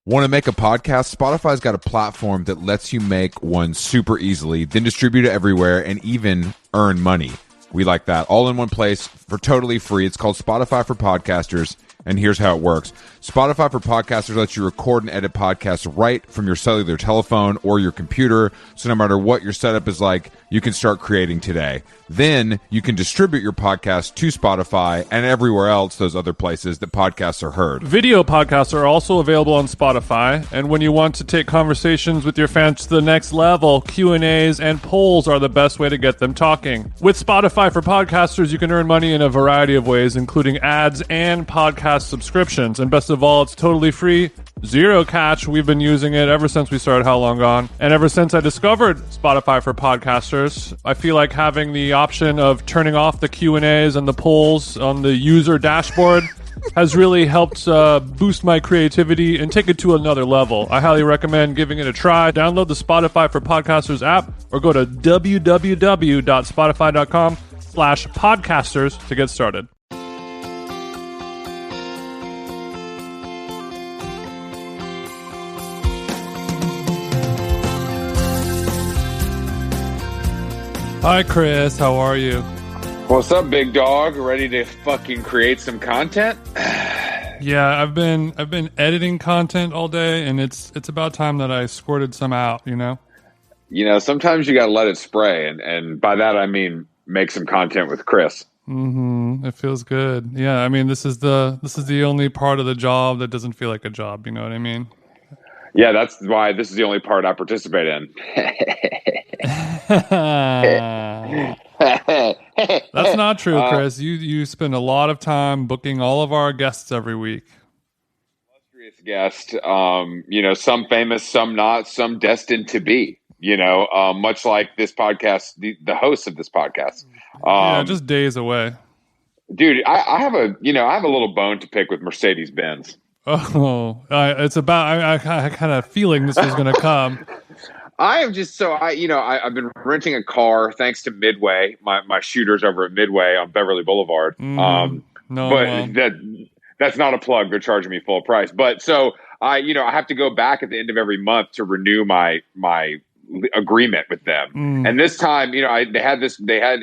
Want to make a podcast? Spotify's got a platform that lets you make one super easily, then distribute it everywhere, and even earn money. We like that. All in one place for totally free. It's called Spotify for Podcasters, and here's how it works. Spotify for Podcasters lets you record and edit podcasts right from your cellular telephone or your computer, so no matter what your setup is like, you can start creating today. Then you can distribute your podcast to Spotify and everywhere else, those other places that podcasts are heard. Video podcasts are also available on Spotify, and when you want to take conversations with your fans to the next level, Q&As and polls are the best way to get them talking. With Spotify for Podcasters, you can earn money in a variety of ways, including ads and podcast subscriptions. And best of all, it's totally free, zero catch. We've been using it ever since we started How Long Gone. And ever since I discovered Spotify for Podcasters, I feel like having the option of turning off the Q&As and the polls on the user dashboard has really helped boost my creativity and take it to another level. I highly recommend giving it a try. Download the Spotify for Podcasters app or go to www.spotify.com/podcasters to get started. Hi, Chris. How are you? What's up, big dog? Ready to fucking create some content? Yeah, I've been editing content all day, and it's about time that I squirted some out, you know? You know, sometimes you gotta let it spray, and by that I mean make some content with Chris. Mm-hmm. It feels good. Yeah, I mean, this is the only part of the job that doesn't feel like a job, you know what I mean? Yeah, that's why this is the only part I participate in. That's not true, Chris. You spend a lot of time booking all of our guests every week. Illustrious guest, you know, some famous, some not, some destined to be. You know, much like this podcast, the host of this podcast. Yeah, just days away. Dude, I have a little bone to pick with Mercedes-Benz. Oh, it's about. I kind of feeling this was going to come. I am just I've been renting a car thanks to Midway, my shooters over at Midway on Beverly Boulevard. That's not a plug. They're charging me full price. But so I have to go back at the end of every month to renew my agreement with them. And this time, they had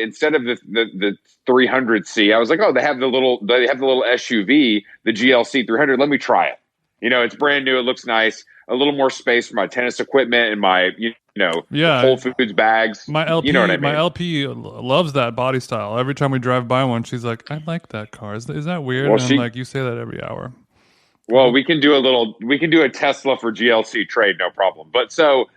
instead of the 300C, I was like, oh, they have the little SUV, the GLC 300. Let me try it. It's brand new. It looks nice. A little more space for my tennis equipment and my, Whole Foods bags. My LP, you know what I mean? My LP loves that body style. Every time we drive by one, she's like, I like that car. Is that weird? Well, and I'm like, you say that every hour. Well, we can do a Tesla for GLC trade, no problem. But so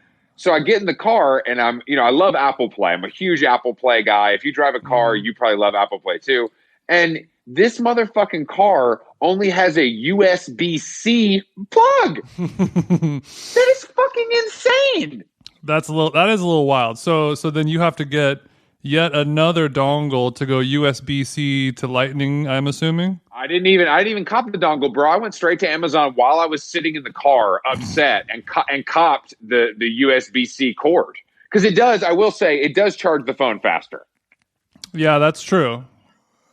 I get in the car and I love Apple Play. I'm a huge Apple Play guy. If you drive a car, you probably love Apple Play too. And this motherfucking car only has a USB-C plug. That is fucking insane. That is a little wild. So then you have to get yet another dongle to go USB-C to Lightning, I'm assuming? I didn't even cop the dongle, bro. I went straight to Amazon while I was sitting in the car, upset, and copped the USB-C cord. Because I will say, it does charge the phone faster. Yeah, that's true.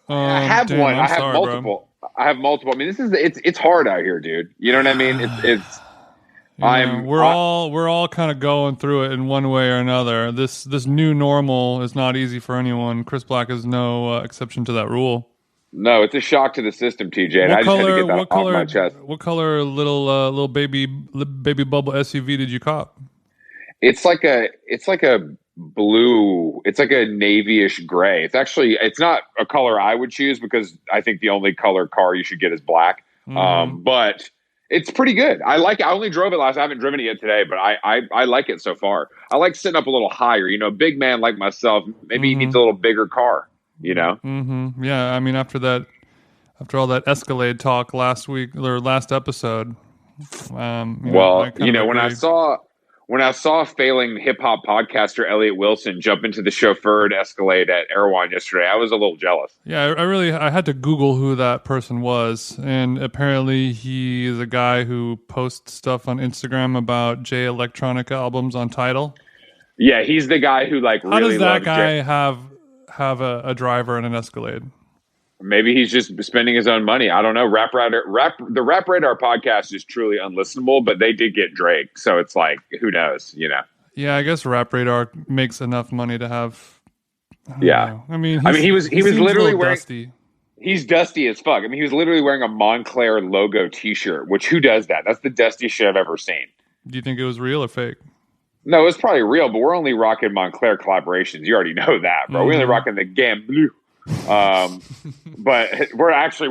I have one. I have multiple. Bro. I have multiple. I mean, it's hard out here, dude. You know what I mean? We're all kind of going through it in one way or another. This new normal is not easy for anyone. Chris Black is no exception to that rule. No, it's a shock to the system, TJ. And I just had to get that off my chest. What color little baby bubble SUV did you cop? It's like a blue. It's like a navy-ish gray. It's not a color I would choose because I think the only color car you should get is black. But it's pretty good. I like it. I only drove it last. I haven't driven it yet today, but I like it so far. I like sitting up a little higher. Big man like myself, maybe he needs a little bigger car. Yeah, I mean, after all that Escalade talk last week or last episode. When I saw failing hip hop podcaster Elliot Wilson jump into the chauffeured Escalade at Erewhon yesterday, I was a little jealous. Yeah, I had to Google who that person was, and apparently he is a guy who posts stuff on Instagram about Jay Electronica albums on Tidal. Yeah, he's the guy who really. How does that guy have a driver and an Escalade? Maybe he's just spending his own money. I don't know. The Rap Radar podcast is truly unlistenable, but they did get Drake, so it's like, who knows? Yeah, I guess Rap Radar makes enough money to have. Yeah, I mean, he was literally wearing. dusty. He's dusty as fuck. I mean, he was literally wearing a Montclair logo T-shirt. Which who does that? That's the dustiest shit I've ever seen. Do you think it was real or fake? No, it was probably real, but we're only rocking Montclair collaborations. You already know that, bro. We're only rocking the Gam Blue. But we're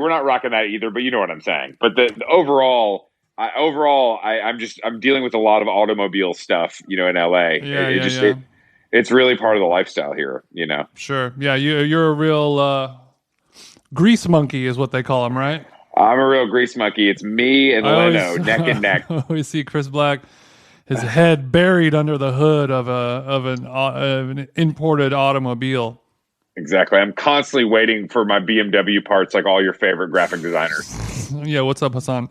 not rocking that either. But you know what I'm saying. But the overall, I'm dealing with a lot of automobile stuff, in LA. It's really part of the lifestyle here, Sure. Yeah, you're a real grease monkey, is what they call him, right? I'm a real grease monkey. It's me and Leno, neck and neck. We see Chris Black, his head buried under the hood of an imported automobile. Exactly. I'm constantly waiting for my BMW parts, like all your favorite graphic designers. Yeah, what's up, Hassan?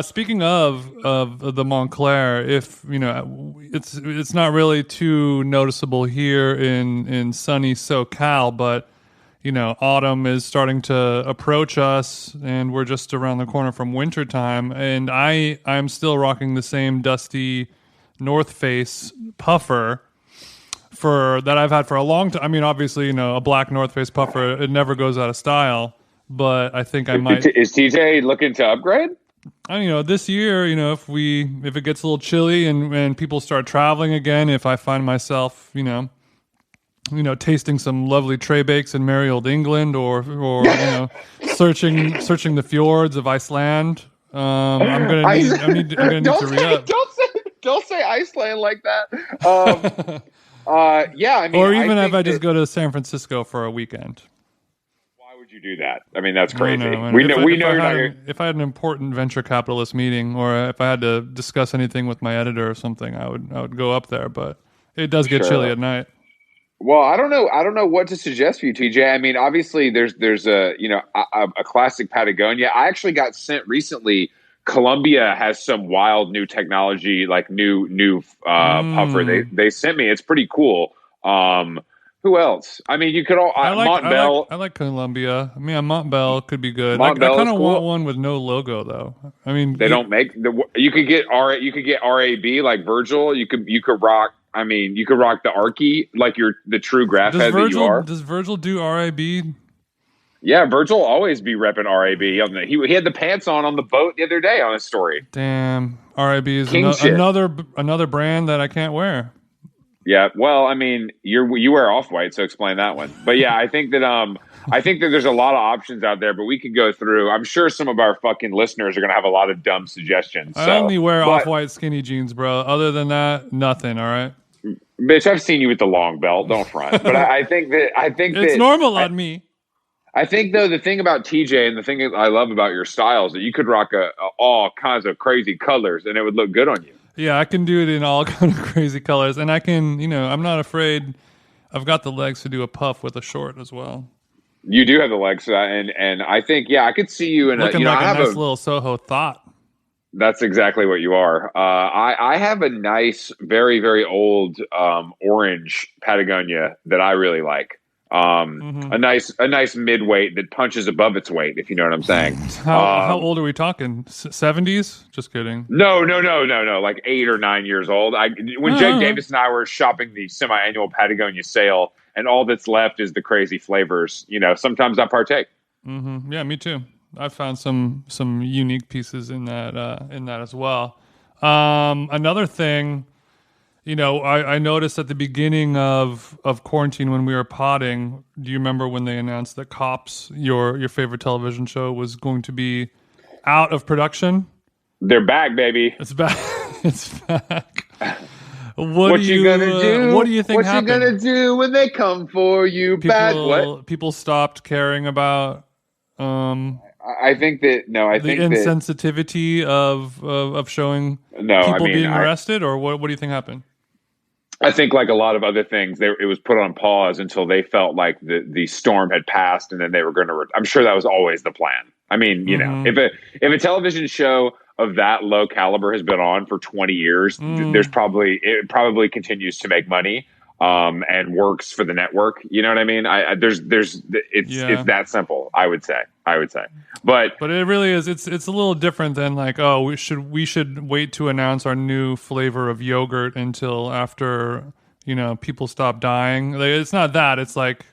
Speaking of the Montclair, if it's not really too noticeable here in sunny SoCal, but autumn is starting to approach us, and we're just around the corner from wintertime, and I'm still rocking the same dusty North Face puffer that I've had for a long time. I mean, obviously, a black North Face puffer, it never goes out of style, but I think I might. Is TJ looking to upgrade? This year, if it gets a little chilly and people start traveling again, if I find myself, tasting some lovely tray bakes in merry old England, or searching the fjords of Iceland, I'm gonna need to re-up. Don't say Iceland like that. Yeah, I mean, or even if I just go to San Francisco for a weekend. Why would you do that? I mean, that's crazy. If I had an important venture capitalist meeting, or if I had to discuss anything with my editor or something, I would go up there. But it does get chilly at night. Well, I don't know what to suggest for you, TJ. I mean, obviously there's a classic Patagonia. I actually got sent recently. Colombia has some wild new technology, like new puffer. They sent me. It's pretty cool. Who else? I mean, you could all Montbell. I like Colombia. I mean, Montbell could be good. I kind of want one with no logo, though. I mean, they don't make the. You could get RAB like Virgil. You could rock. I mean, you could rock the Archie like you're the true graph head that you are. Does Virgil do RAB? Yeah, Virgil always be repping RAB. He had the pants on the boat the other day on his story. Damn, RAB is another brand that I can't wear. Yeah, well, I mean, you wear Off-White, so explain that one. But yeah, I think that there's a lot of options out there, but we could go through. I'm sure some of our fucking listeners are gonna have a lot of dumb suggestions. I only wear Off-White skinny jeans, bro. Other than that, nothing. All right, bitch. I've seen you with the long belt. Don't front. But I think it's normal on me. I think, though, the thing about TJ and the thing I love about your style is that you could rock all kinds of crazy colors and it would look good on you. Yeah, I can do it in all kind of crazy colors. And I can, I'm not afraid. I've got the legs to do a puff with a short as well. You do have the legs. And I think, I could see you in looking like a nice little Soho thought. That's exactly what you are. I have a nice, very, very old orange Patagonia that I really like. A nice midweight that punches above its weight, if you know what I'm saying. How old are we talking? 70s? Just kidding. No. Like 8 or 9 years old. When Jake Davis and I were shopping the semi-annual Patagonia sale, and all that's left is the crazy flavors. Sometimes I partake. Mm-hmm. Yeah, me too. I found some unique pieces in that as well. Another thing. I noticed at the beginning of quarantine when we were potting, do you remember when they announced that Cops, your favorite television show, was going to be out of production? They're back, baby. It's back. It's back. What you gonna do? What do you think happened? What you gonna do when they come for you? People stopped caring about. I think that the insensitivity of showing people being arrested, or what do you think happened? I think, like a lot of other things, it was put on pause until they felt like the storm had passed, and then they were going to. I'm sure that was always the plan. I mean, if a television show of that low caliber has been on for 20 years, it probably continues to make money. and works for the network. You know what I mean? It's that simple. I would say, but it really is. It's a little different than like, oh, we should wait to announce our new flavor of yogurt until after people stop dying. Like, it's not that. It's like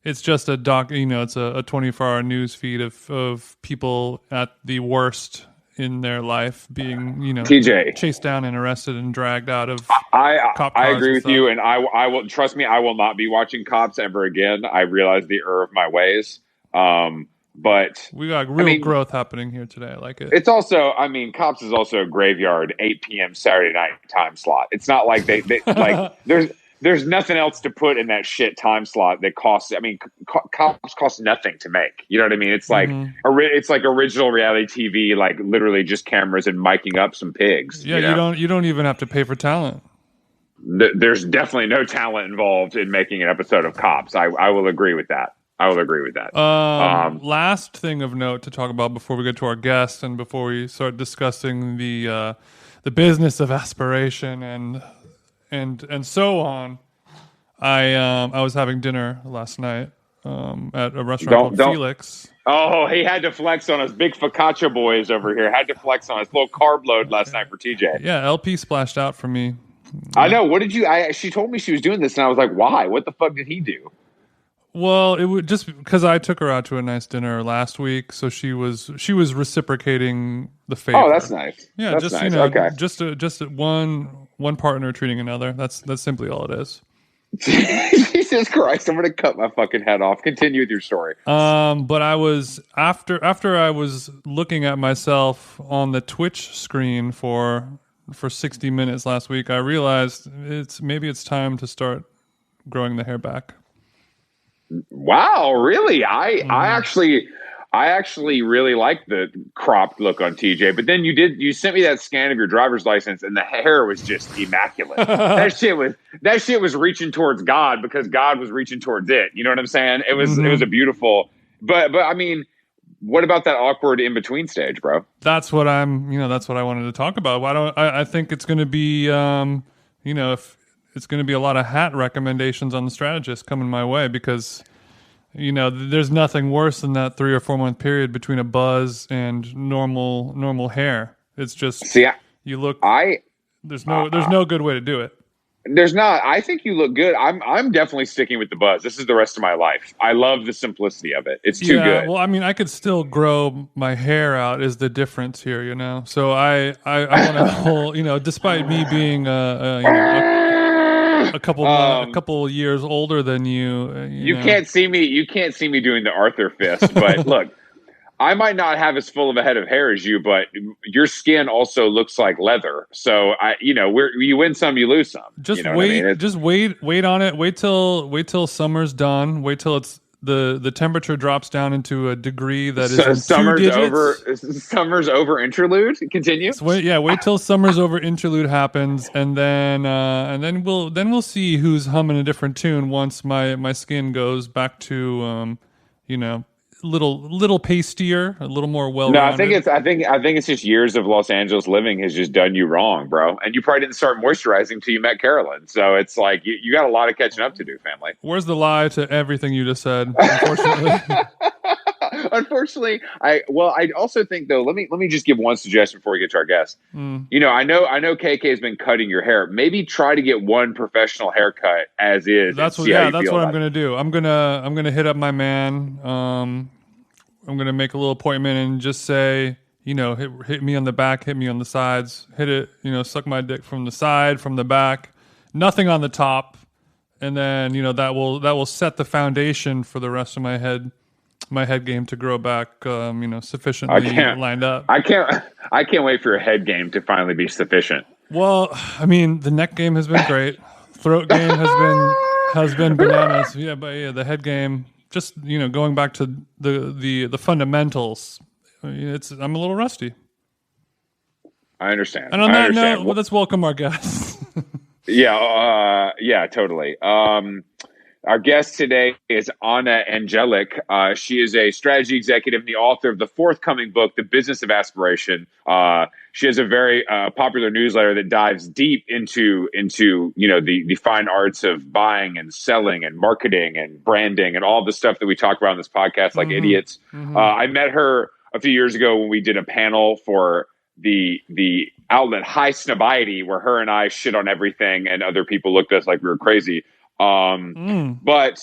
it's just a it's a 24-hour news feed of people at the worst in their life being TJ, chased down and arrested and dragged out of cop cars. I agree with you, and I will trust me, I will not be watching Cops ever again. I realize the error of my ways, but we got real growth happening here today. I like it. It's also, Cops is also a graveyard 8 p.m. Saturday night time slot. It's not like they like there's nothing else to put in that shit time slot that costs. Cops cost nothing to make. You know what I mean? It's like it's like original reality TV, like literally just cameras and miking up some pigs. Yeah, you don't even have to pay for talent. There's definitely no talent involved in making an episode of Cops. I will agree with that. Last thing of note to talk about before we get to our guest and before we start discussing the business of aspiration and so on. I was having dinner last night at a restaurant called Felix. Oh, he had to flex on us. Big focaccia boys over here had to flex on us. Little carb load last night for TJ. Yeah, LP splashed out for me. I know. What did you? She told me she was doing this, and I was like, "Why? What the fuck did he do?" Well, it would just because I took her out to a nice dinner last week, so she was reciprocating the favor. Oh, that's nice. Yeah, that's just nice. Okay. just one partner treating another. That's simply all it is. Jesus Christ! I'm gonna cut my fucking head off. Continue with your story. But I was after I was looking at myself on the Twitch screen for 60 minutes last week. I realized it's time to start growing the hair back. Wow, really? I actually really like the cropped look on TJ, but then you sent me that scan of your driver's license and the hair was just immaculate. that shit was reaching towards God because God was reaching towards it. You know what I'm saying? It was a beautiful, but I mean, what about that awkward in between stage, bro? That's what that's what I wanted to talk about. I think it's going to be if it's going to be a lot of hat recommendations on the strategist coming my way because, there's nothing worse than that 3 or 4 month period between a buzz and normal hair. It's just you look. There's no good way to do it. There's not. I think you look good. I'm definitely sticking with the buzz. This is the rest of my life. I love the simplicity of it. It's too good. Well, I could still grow my hair out is the difference here, So I want to whole, despite me being a couple years older than you. You can't see me. You can't see me doing the Arthur fist. But look, I might not have as full of a head of hair as you, but your skin also looks like leather. So you win some, you lose some. Just wait. Just wait on it. Wait till summer's done. Wait till the temperature drops down into a degree that is in summer's 2 digits. Summer's over interlude. Continue. So wait till summer's over interlude happens, and then we'll see who's humming a different tune once my skin goes back to little pastier, a little more well. No, I think it's just years of Los Angeles living has just done you wrong, bro. And you probably didn't start moisturizing until you met Carolyn. So it's like you got a lot of catching up to do, family. Where's the lie to everything you just said? Unfortunately. Unfortunately, I also think though. Let me just give one suggestion before we get to our guest. I know KK has been cutting your hair. Maybe try to get one professional haircut as is. That's what I'm going to do. I'm gonna hit up my man. I'm gonna make a little appointment and just say, hit me on the back, hit me on the sides, hit it, suck my dick from the side, from the back, nothing on the top, and then that will set the foundation for the rest of my head game to grow back, sufficiently lined up. I can't wait for your head game to finally be sufficient. Well, the neck game has been great. Throat game has been bananas. Yeah, but the head game, just going back to the fundamentals. I'm a little rusty. I understand. And on that note, let's welcome our guest. Yeah, totally. Our guest today is Andjelic. She is a strategy executive and the author of the forthcoming book, The Business of Aspiration. She has a very popular newsletter that dives deep into the fine arts of buying and selling and marketing and branding and all the stuff that we talk about on this podcast like idiots. I met her a few years ago when we did a panel for the outlet High Snobiety, where her and I shit on everything and other people looked at us like we were crazy. But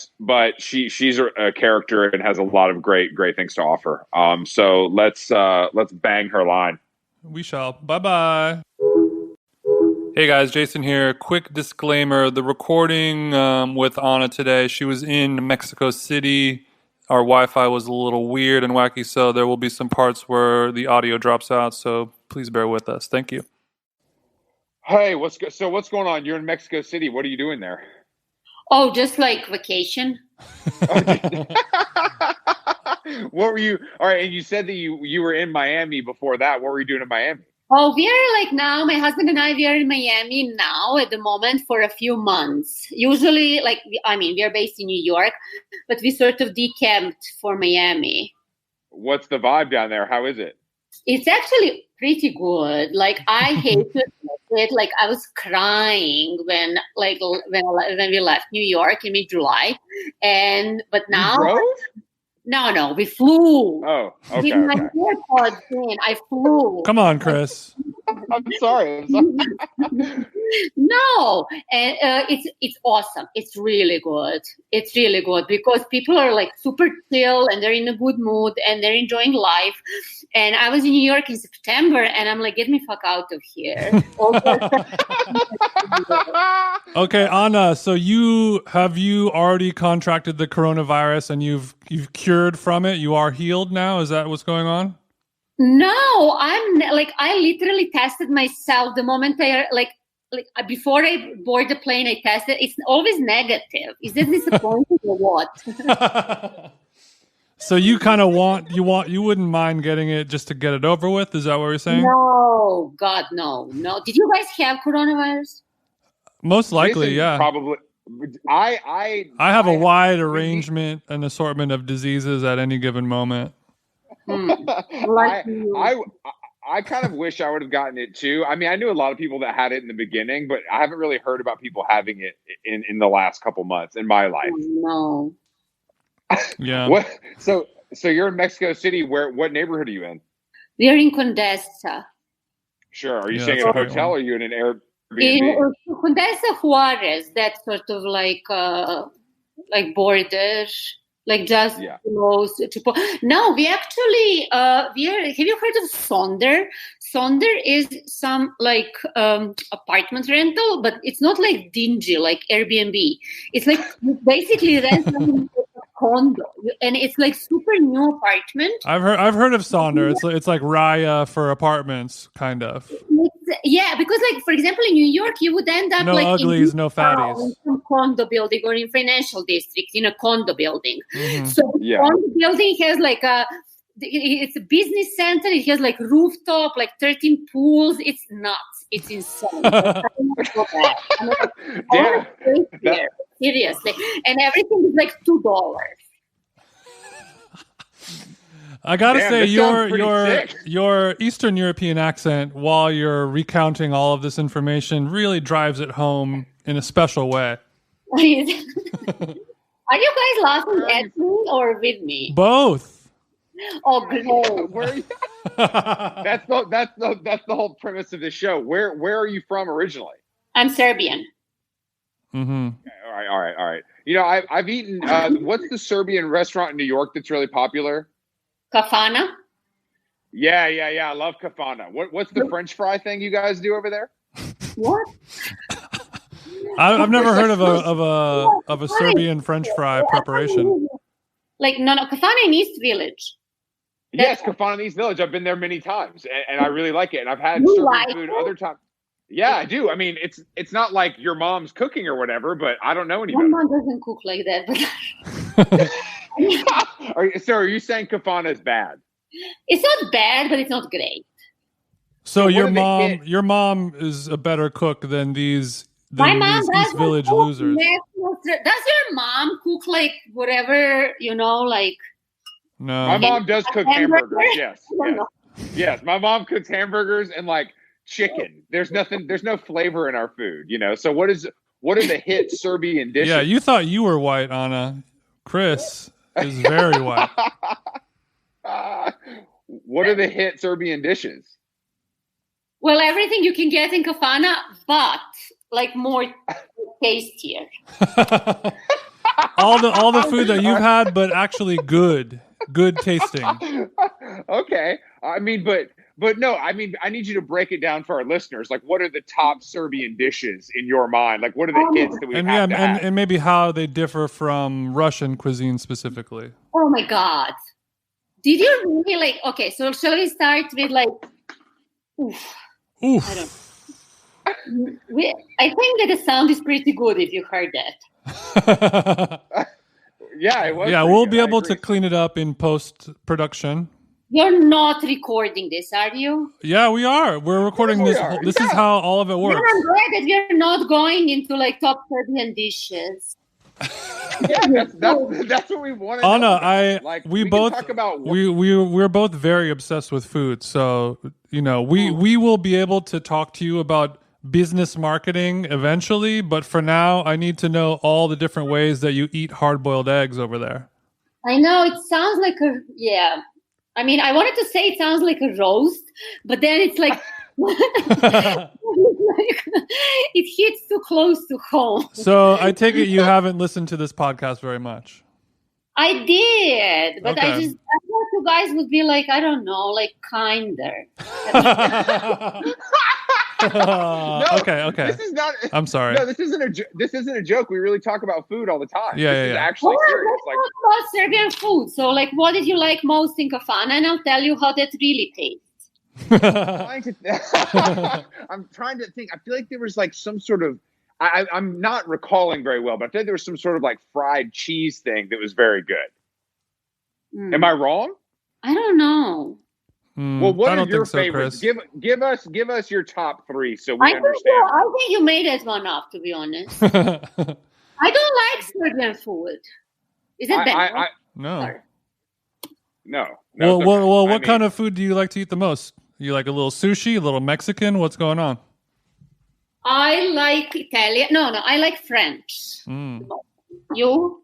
she's a character and has a lot of great things to offer. So let's bang her line. We shall. Bye-bye. Hey guys, Jason here. Quick disclaimer, the recording with Anna today, she was in Mexico City. Our Wi-Fi was a little weird and wacky, so there will be some parts where the audio drops out, so please bear with us. Thank you. Hey, what's going on? You're in Mexico City. What are you doing there? Oh, just like vacation. What were you? All right, and you said that you were in Miami before that. What were you doing in Miami? Oh, we are like now, my husband and I, we are in Miami now at the moment for a few months. Usually, we are based in New York, but we sort of decamped for Miami. What's the vibe down there? How is it? It's actually pretty good. Like, I hate to admit it. Like, I was crying when we left New York in mid-July, but now. You drove? No, we flew. Oh, okay. With my AirPods in, I flew. Come on, Chris. I'm sorry. No, and it's awesome. It's really good. It's really good because people are like super chill and they're in a good mood and they're enjoying life. And I was in New York in September and I'm like, get me fuck out of here. Okay, Anna, so have you already contracted the coronavirus and you've cured from it? You are healed now? Is that what's going on? No, I literally tested myself the moment before I board the plane, I tested. It's always negative. Is that disappointing or what? So you kind of you wouldn't mind getting it just to get it over with? Is that what you're saying? No, God, no. Did you guys have coronavirus? Most likely, yeah. Probably. I have a wide arrangement and assortment of diseases at any given moment. I kind of wish I would have gotten it too. I mean, I knew a lot of people that had it in the beginning, but I haven't really heard about people having it in the last couple months in my life. No. Yeah. What? So you're in Mexico City. What neighborhood are you in? We are in Condesa. Sure. Are you staying at a hotel or are you in an Airbnb? In Condesa Juarez, that's sort of like border. Like just close to. No, we actually have you heard of Sonder? Sonder is some apartment rental, but it's not like dingy like Airbnb. It's like basically rent a condo, and it's like super new apartment. I've heard of Sonder. It's like Raya for apartments, kind of. Yeah, because for example, in New York, you would end up no uglies, no fatties. In some condo building or in financial district, in a condo building. Mm-hmm. So the condo building has it's a business center. It has rooftop, 13 pools. It's nuts. It's insane. Seriously, and everything is $2. I gotta say, your Eastern European accent, while you're recounting all of this information, really drives it home in a special way. Are you guys laughing at me or with me? Both. Oh, great! That's the whole premise of this show. Where are you from originally? I'm Serbian. Mm-hmm. Okay, all right. You know, I've eaten. What's the Serbian restaurant in New York that's really popular? Kafana? Yeah. I love kafana. What's the French fry thing you guys do over there? What? I've never heard of a Serbian French fry preparation. Kafana in East Village. Yes, kafana in East Village. I've been there many times, and I really like it. And I've had Serbian food other times. Yeah, I do. I mean, it's not like your mom's cooking or whatever, but I don't know any better. My mom doesn't cook like that. Are you saying kafana is bad? It's not bad, but it's not great. So your mom is a better cook than these East Village losers. Does your mom cook like whatever, like? No. My mom does cook hamburgers. Yes. No. Yes. My mom cooks hamburgers and like chicken. There's no flavor in our food, So what are the hit Serbian dishes? Yeah, you thought you were white, Anna. Chris is very white. What are the hit Serbian dishes? Well, everything you can get in Kafana, but like more tastier. all the food that you've had, but actually good tasting. Okay, I mean, but no, I mean, I need you to break it down for our listeners. Like, what are the top Serbian dishes in your mind? Like, what are the hits that we have to have? And maybe how they differ from Russian cuisine specifically. Oh my God. Did you really like, okay, so shall we start with like, oof. I think that the sound is pretty good if you heard that. Yeah, it was. Yeah, we'll be able to clean it up in post-production. You're not recording this, are you? Yeah, we are. We're recording this. This is how all of it works. I'm glad that we're not going into like top Serbian dishes. Yeah, that's what we wanted. Anna, we're both very obsessed with food, so we will be able to talk to you about business marketing eventually. But for now, I need to know all the different ways that you eat hard-boiled eggs over there. I know it sounds like I mean, I wanted to say it sounds like a roast, but then it's like. It hits too close to home. So I take it you haven't listened to this podcast very much. I did, but Okay. I thought you guys would be like, I don't know, like kinder. Okay. This is not. I'm sorry. No, this isn't a joke. We really talk about food all the time. Yeah, this is yeah. actually serious. Let's talk about Serbian food. So, like, what did you like most in Kafana? And I'll tell you how that really tastes. I'm trying to think. I feel like there was like some sort of. I'm not recalling very well, but I feel like there was some sort of like fried cheese thing that was very good. Am I wrong? I don't know. Well, what are your so, favorites? Chris. Give us your top three so we I think you made that one up, to be honest. I don't like Serbian food. Is it bad? No. Sorry. No. Well, what kind of food do you like to eat the most? You like a little sushi, a little Mexican? What's going on? I like Italian. No, I like French. You?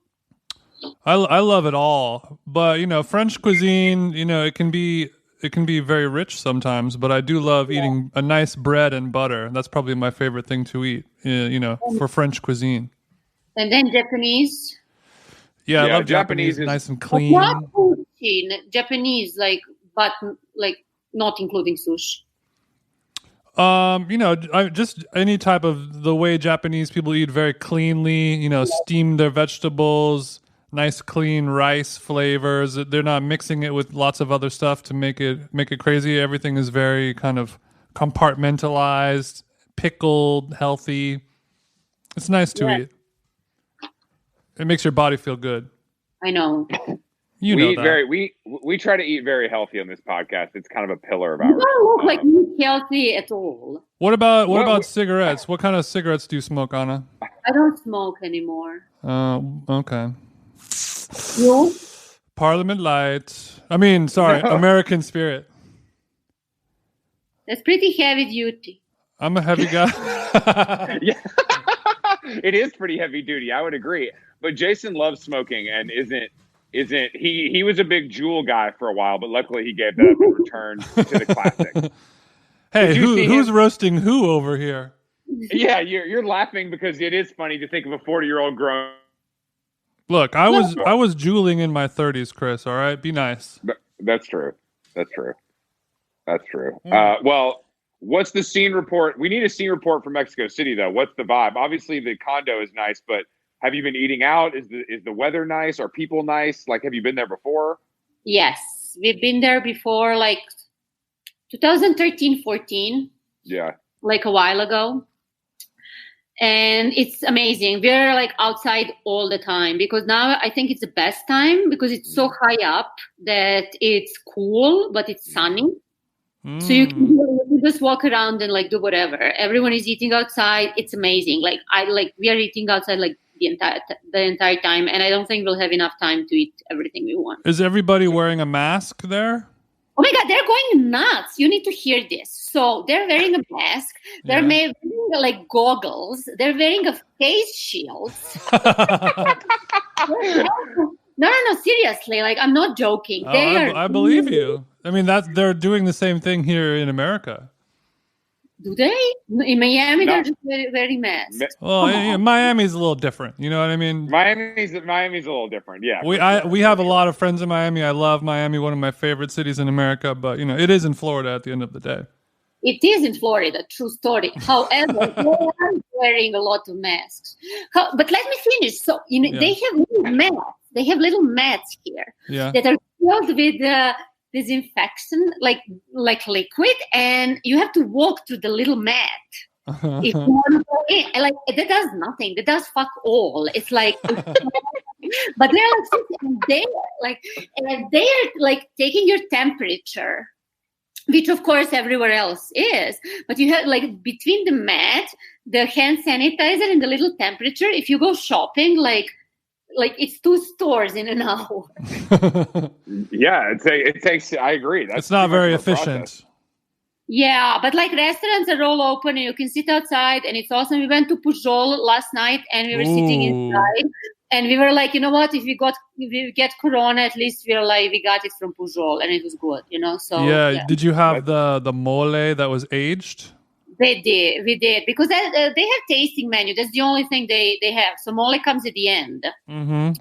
I love it all, but French cuisine, it can be very rich sometimes. But I do love eating a nice bread and butter. That's probably my favorite thing to eat. For French cuisine. And then Japanese. Yeah, I love Japanese nice and clean. Not sushi, Japanese, but not including sushi. Just any type of the way Japanese people eat very cleanly. Steam their vegetables, nice clean rice flavors. They're not mixing it with lots of other stuff to make it crazy. Everything is very kind of compartmentalized, pickled, healthy. It's nice to eat. It makes your body feel good. I know. We try to eat very healthy on this podcast. It's kind of a pillar of ours. You don't look like you healthy at all. What about cigarettes? What kind of cigarettes do you smoke, Anna? I don't smoke anymore. Okay. You? Parliament Light. American Spirit. That's pretty heavy duty. I'm a heavy guy. Yeah. It is pretty heavy duty. I would agree. But Jason loves smoking and isn't he was a big Juul guy for a while, but luckily he gave that up and returned to the classic. Hey, who's roasting who over here? Yeah, you're laughing because it is funny to think of a 40-year-old grown. Look, I was Juuling in my 30s, Chris. All right, be nice. That's true. Well, what's the scene report? We need a scene report from Mexico City, though. What's the vibe? Obviously, the condo is nice, but have you been eating out? Is the weather nice? Are people nice? Like, have you been there before? Yes, we've been there before, 2013, 14. Yeah. Like a while ago. And it's amazing. We're outside all the time because now I think it's the best time because it's so high up that it's cool, but it's sunny. So you can just walk around and do whatever. Everyone is eating outside. It's amazing. We are eating outside the entire time, and I don't think we'll have enough time to eat everything we want. Is everybody wearing a mask there? Oh my God, they're going nuts. You need to hear this. So they're wearing a mask. They're wearing like goggles. They're wearing a face shield. No, seriously. Like, I'm not joking. I believe you. I mean, they're doing the same thing here in America. Do they? In Miami, they're just very masks. Well, Miami's a little different. You know what I mean? Miami's a little different. Yeah. We have a lot of friends in Miami. I love Miami, one of my favorite cities in America. But it is in Florida at the end of the day. It is in Florida, true story. However, they are wearing a lot of masks. But let me finish. So they have little mats. They have little mats here that are filled with disinfection, like liquid, and you have to walk through the little mat. If you want to go in, and like that does nothing. That does fuck all. It's like, but they're like taking your temperature, which of course everywhere else is. But you have like between the mat, the hand sanitizer, and the little temperature. If you go shopping, like it's 2 stores in an hour. Yeah, it takes. I agree. It's not very efficient. Process. Yeah, but like restaurants are all open and you can sit outside, and it's awesome. We went to Pujol last night and we were sitting inside, and we were like, you know what? If we get Corona, at least we got it from Pujol, and it was good. So yeah. Did you have the mole that was aged? We did, because they have tasting menu. That's the only thing they have. So mole comes at the end. Mm-hmm.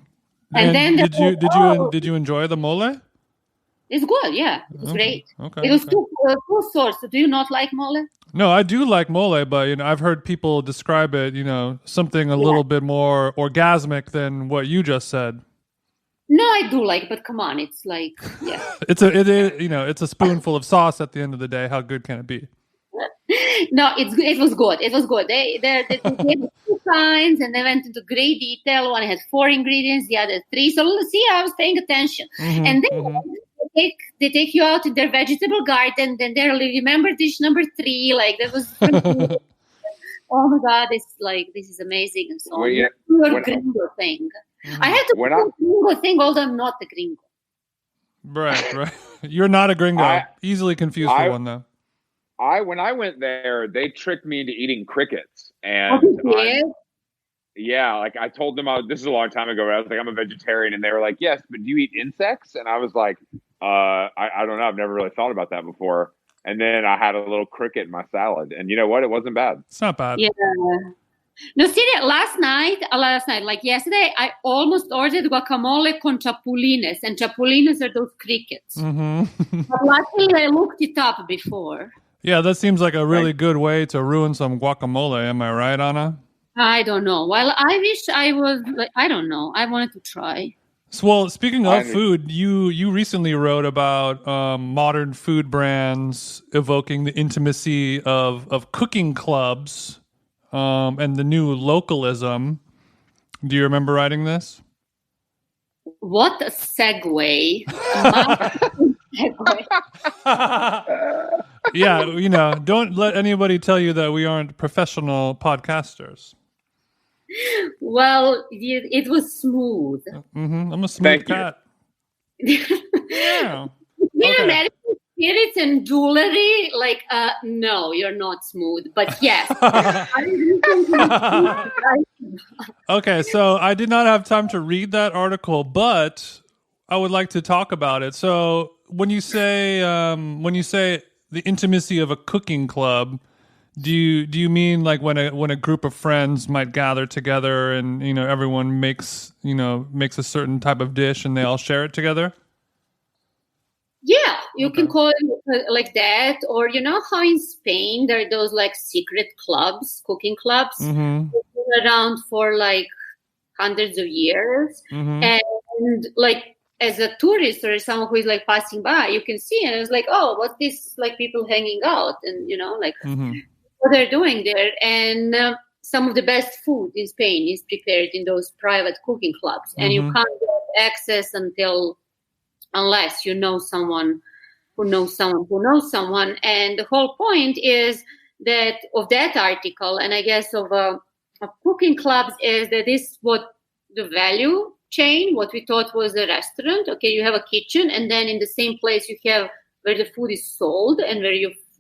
And then did you enjoy the mole? It's good, yeah. It was great. Okay. It was two sorts. So do you not like mole? No, I do like mole, but I've heard people describe it, something a little bit more orgasmic than what you just said. No, I do like, but come on, it's like, yeah. it's a spoonful of sauce at the end of the day. How good can it be? No, it was good. It was good. They gave 2 kinds, and they went into great detail. One had 4 ingredients, the other 3. So see, I was paying attention. Mm-hmm, and then they take you out in their vegetable garden. Then they're like, remember dish number 3? Like that was. Oh my God, this is amazing and so on. Your gringo thing. Mm-hmm. I had to do a gringo thing, although I'm not a gringo. Right. You're not a gringo. Easily confused for one though. When I went there, they tricked me into eating crickets, and like I told them, this is a long time ago. I was like, I'm a vegetarian, and they were like, yes, but do you eat insects? And I was like, I don't know, I've never really thought about that before. And then I had a little cricket in my salad, and you know what? It wasn't bad. It's not bad. Yeah. No, see, last night, like yesterday, I almost ordered guacamole con chapulines, and chapulines are those crickets. Mm-hmm. But luckily, I looked it up before. Yeah, that seems like a really good way to ruin some guacamole. Am I right, Anna? I don't know. Well, I wish I was. I don't know. I wanted to try. So, well, speaking of food, you recently wrote about modern food brands evoking the intimacy of cooking clubs and the new localism. Do you remember writing this? What a segue! Yeah, don't let anybody tell you that we aren't professional podcasters. Well, it was smooth. Mm-hmm. I'm a smooth cat. Yeah. American spirits and jewelry, like, no, you're not smooth. But yes. Okay, so I did not have time to read that article, but I would like to talk about it. So when you say the intimacy of a cooking club, do you mean like when a group of friends might gather together and everyone makes a certain type of dish and they all share it together? Yeah, you can call it like that. Or you know how in Spain there are those like secret clubs, cooking clubs, mm-hmm. been around for like hundreds of years, mm-hmm. and like as a tourist or someone who is like passing by, you can see and it's like, oh, what's this like people hanging out and like. Mm-hmm. What they're doing there, and some of the best food in Spain is prepared in those private cooking clubs, and mm-hmm. you can't get access unless you know someone who knows someone who knows someone. And the whole point is that of that article, and I guess of cooking clubs is that this what the value chain, what we thought was a restaurant. Okay, you have a kitchen, and then in the same place you have where the food is sold and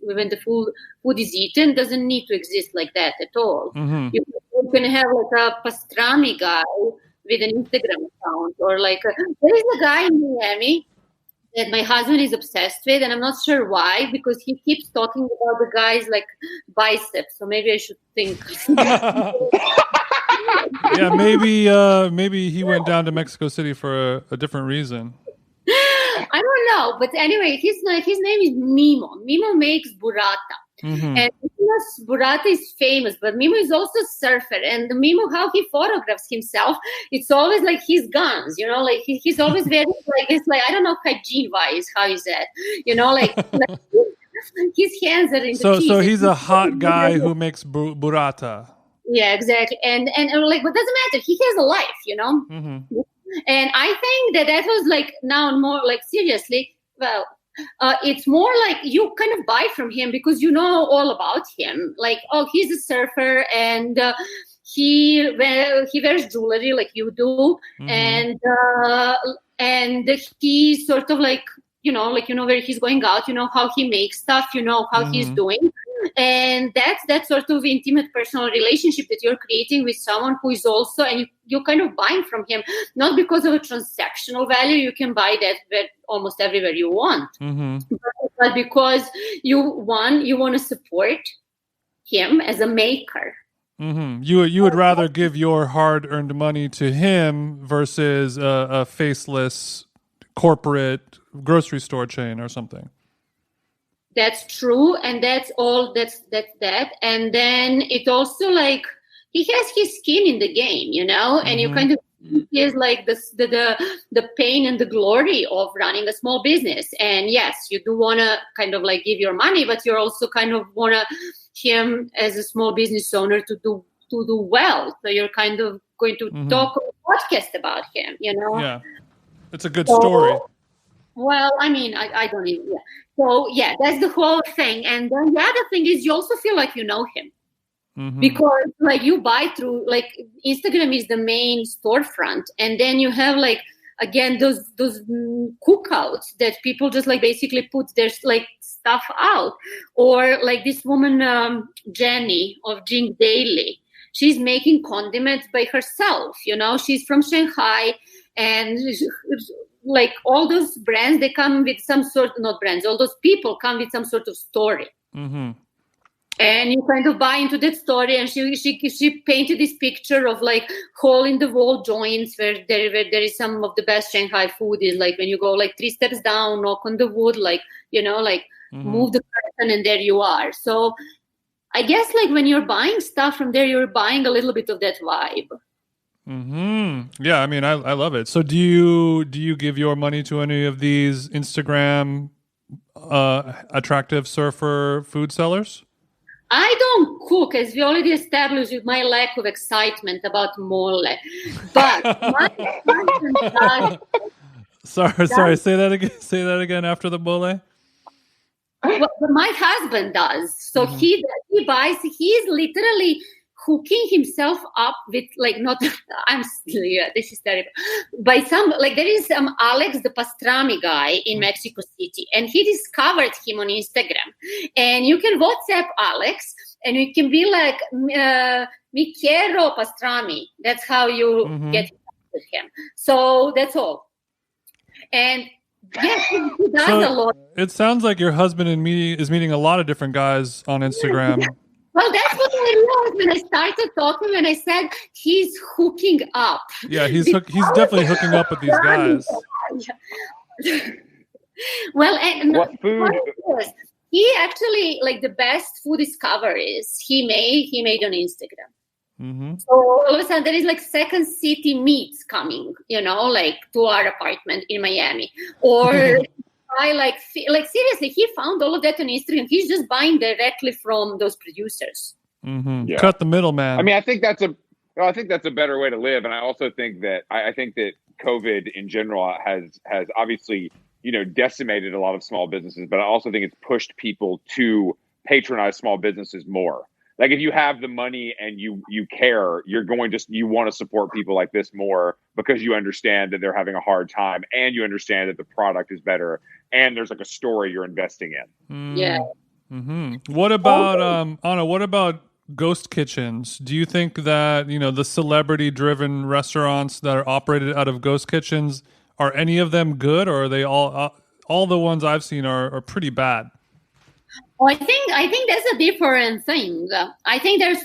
when the food is eaten. Doesn't need to exist like that at all. Mm-hmm. You can have like a pastrami guy with an Instagram account, or like there is a guy in Miami that my husband is obsessed with, and I'm not sure why, because he keeps talking about the guy's like biceps. So maybe I should think. Yeah, maybe he went down to Mexico City for a different reason. I don't know, but anyway, his name is Mimo. Mimo makes burrata. Mm-hmm. And yes, burrata is famous, but Mimo is also a surfer. And Mimo, how he photographs himself, it's always like his guns, like he's always very like, it's like, I don't know, hygiene wise, how is that? Like his hands are in the cheese. So he's a hot guy who makes burrata. Yeah, exactly. And like, but doesn't matter. He has a life, Mm-hmm. And I think that was like now more like seriously, well, it's more like you kind of buy from him because you know all about him. Like, oh, he's a surfer and he wears jewelry like you do. Mm-hmm. And he's sort of like, where he's going out, how he makes stuff, how mm-hmm. he's doing. And that's that sort of intimate personal relationship that you're creating with someone who is also, and you're kind of buying from him, not because of a transactional value. You can buy that almost everywhere you want, mm-hmm. but because you want to support him as a maker. Mm-hmm. You would rather give your hard-earned money to him versus a faceless corporate grocery store chain or something. That's true, and that's all. That's that, and then it also like he has his skin in the game, and mm-hmm. you kind of is like the pain and the glory of running a small business. And yes, you do want to kind of like give your money, but you're also kind of want him as a small business owner to do well. So you're kind of going to mm-hmm. talk on a podcast about him, Yeah, it's a good story. Well, I mean, I don't even. Yeah. So yeah, that's the whole thing. And then the other thing is you also feel like you know him. Mm-hmm. Because like you buy through, like Instagram is the main storefront, and then you have like again those cookouts that people just like basically put their like stuff out, or like this woman Jenny of Jing Daily, she's making condiments by herself. She's from Shanghai, and like all those brands, they come with some sort, not brands, all those people come with some sort of story. Mm-hmm. And you kind of buy into that story. And she painted this picture of like hole in the wall joints where there is some of the best Shanghai food is like when you go like 3 steps down, knock on the wood, like, mm-hmm. move the curtain and there you are. So I guess like when you're buying stuff from there, you're buying a little bit of that vibe. Mm-hmm. Yeah, I mean, I love it. So do you give your money to any of these Instagram attractive surfer food sellers? I don't cook, as we already established with my lack of excitement about mole. But my husband does. Sorry. Say that again after the mole. Well, but my husband does. So mm-hmm. he buys. He's literally hooking himself up with like not. This is terrible. By some like there is Alex the pastrami guy in Mexico City, and he discovered him on Instagram. And you can WhatsApp Alex, and you can be like "Mi quiero pastrami." That's how you mm-hmm. get in touch with him. So that's all. And yes, he does a lot. It sounds like your husband is meeting a lot of different guys on Instagram. Well, that's what I realized when I started talking, when I said he's hooking up. Yeah, he's definitely hooking up with these guys. Well, and what food? He actually, like the best food discoveries he made on Instagram. Mm-hmm. So all of a sudden there is like Second City meats coming, like to our apartment in Miami, or I like seriously, he found all of that on Instagram. He's just buying directly from those producers. Mm-hmm. Yeah. Cut the middleman. I mean, I think that's a better way to live, and I also think that I think that COVID in general has obviously decimated a lot of small businesses, but I also think it's pushed people to patronize small businesses more. Like if you have the money and you care, you want to support people like this more because you understand that they're having a hard time and you understand that the product is better and there's like a story you're investing in. Yeah. Mm-hmm. What about Anna? What about ghost kitchens? Do you think that the celebrity-driven restaurants that are operated out of ghost kitchens, are any of them good, or are they all the ones I've seen are pretty bad? Well, I think that's a different thing. I think they're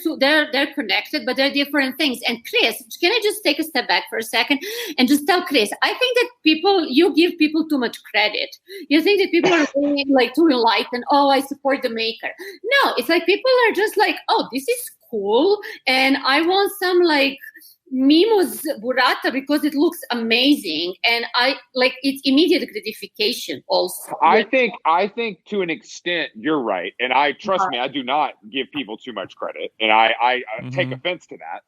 connected, but they're different things. And Chris, can I just take a step back for a second and just tell Chris? I think that you give people too much credit. You think that people are being like too enlightened. Oh, I support the maker. No, it's like people are just like, oh, this is cool, and I want some like Mimo's burrata because it looks amazing, and I like it's immediate gratification also. I think to an extent you're right, and I trust me, I do not give people too much credit, and I take offense to that.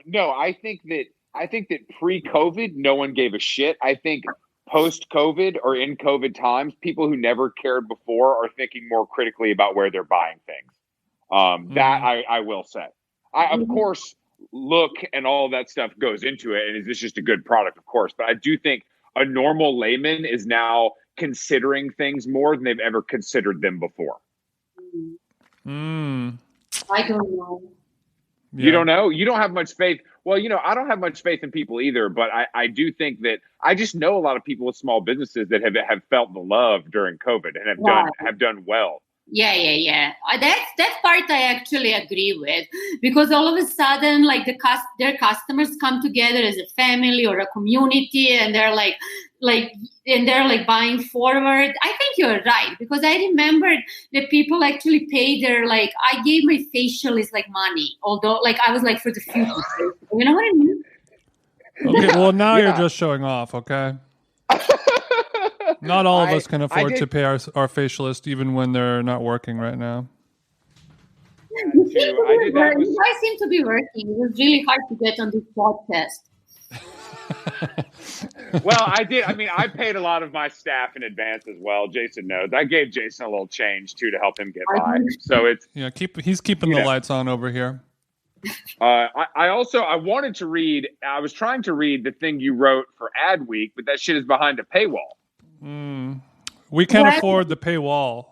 No, I think that pre-COVID no one gave a shit. I think post-COVID or in COVID times, people who never cared before are thinking more critically about where they're buying things. That I will say. Of course, look and all that stuff goes into it. And is this just a good product? Of course. But I do think a normal layman is now considering things more than they've ever considered them before. I don't know. Yeah. You don't know? You don't have much faith. Well, I don't have much faith in people either. But I do think that I just know a lot of people with small businesses that have felt the love during COVID and have done well. Yeah. That part I actually agree with, because all of a sudden, like their customers come together as a family or a community, and they're like buying forward. I think you're right, because I remember that people actually pay their I gave my facialist money, although I was for the future. You know what I mean? Okay, well now you're just showing off, okay? Not all of us can afford to pay our facialist even when they're not working right now. You guys seem to be working. It was really hard to get on this podcast. Well, I did. I mean, I paid a lot of my staff in advance as well. Jason knows. I gave Jason a little change too to help him get by. So it's he's keeping the lights on over here. I wanted to read. I was trying to read the thing you wrote for Ad Week, but that shit is behind a paywall. We can't afford the paywall.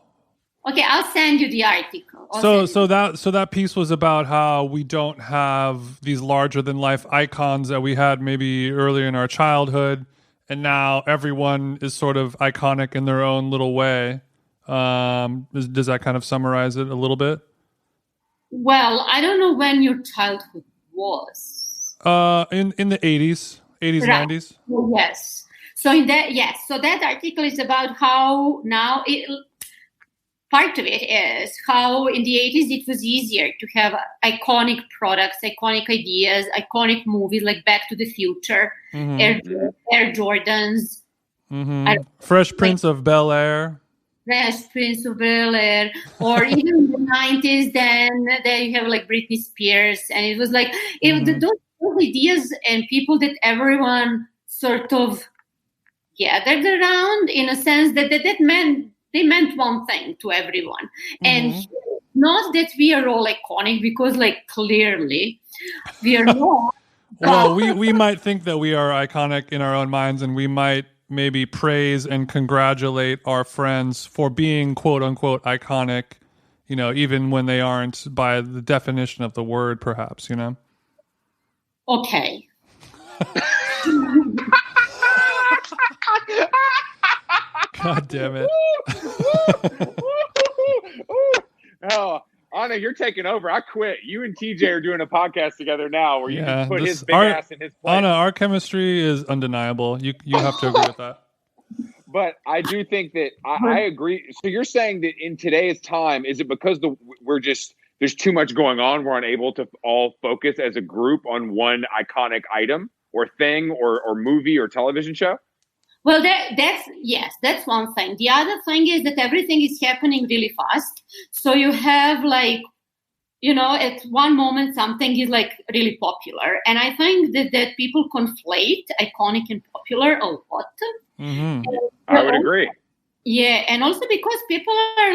Okay, I'll send you the article. So that piece was about how we don't have these larger than life icons that we had maybe earlier in our childhood, and now everyone is sort of iconic in their own little way. Does that kind of summarize it a little bit? Well, I don't know when your childhood was. In the 80s, right. 90s. Well, yes. So that article is about how now part of it is how in the 80s it was easier to have iconic products, iconic ideas, iconic movies like Back to the Future, Air Jordans, Fresh Prince of Bel-Air. Fresh Prince of Bel-Air, or even in the 90s, then you have Britney Spears, and it was those ideas and people that everyone sort of gathered around in a sense that meant one thing to everyone. And not that we are all iconic, because clearly we are not. Well, we might think that we are iconic in our own minds, and we might maybe praise and congratulate our friends for being quote unquote iconic, even when they aren't by the definition of the word, perhaps, Okay. God damn it. Oh, Anna, you're taking over. I quit. You and TJ are doing a podcast together now where you can put his big ass in his place. Anna, our chemistry is undeniable. You have to agree with that. But I do think that I agree. So you're saying that in today's time, is it because there's too much going on, we're unable to all focus as a group on one iconic item or thing or movie or television show? Well, that's one thing. The other thing is that everything is happening really fast. So you have at one moment something is really popular. And I think that people conflate iconic and popular a lot. I would agree. Yeah. And also because people are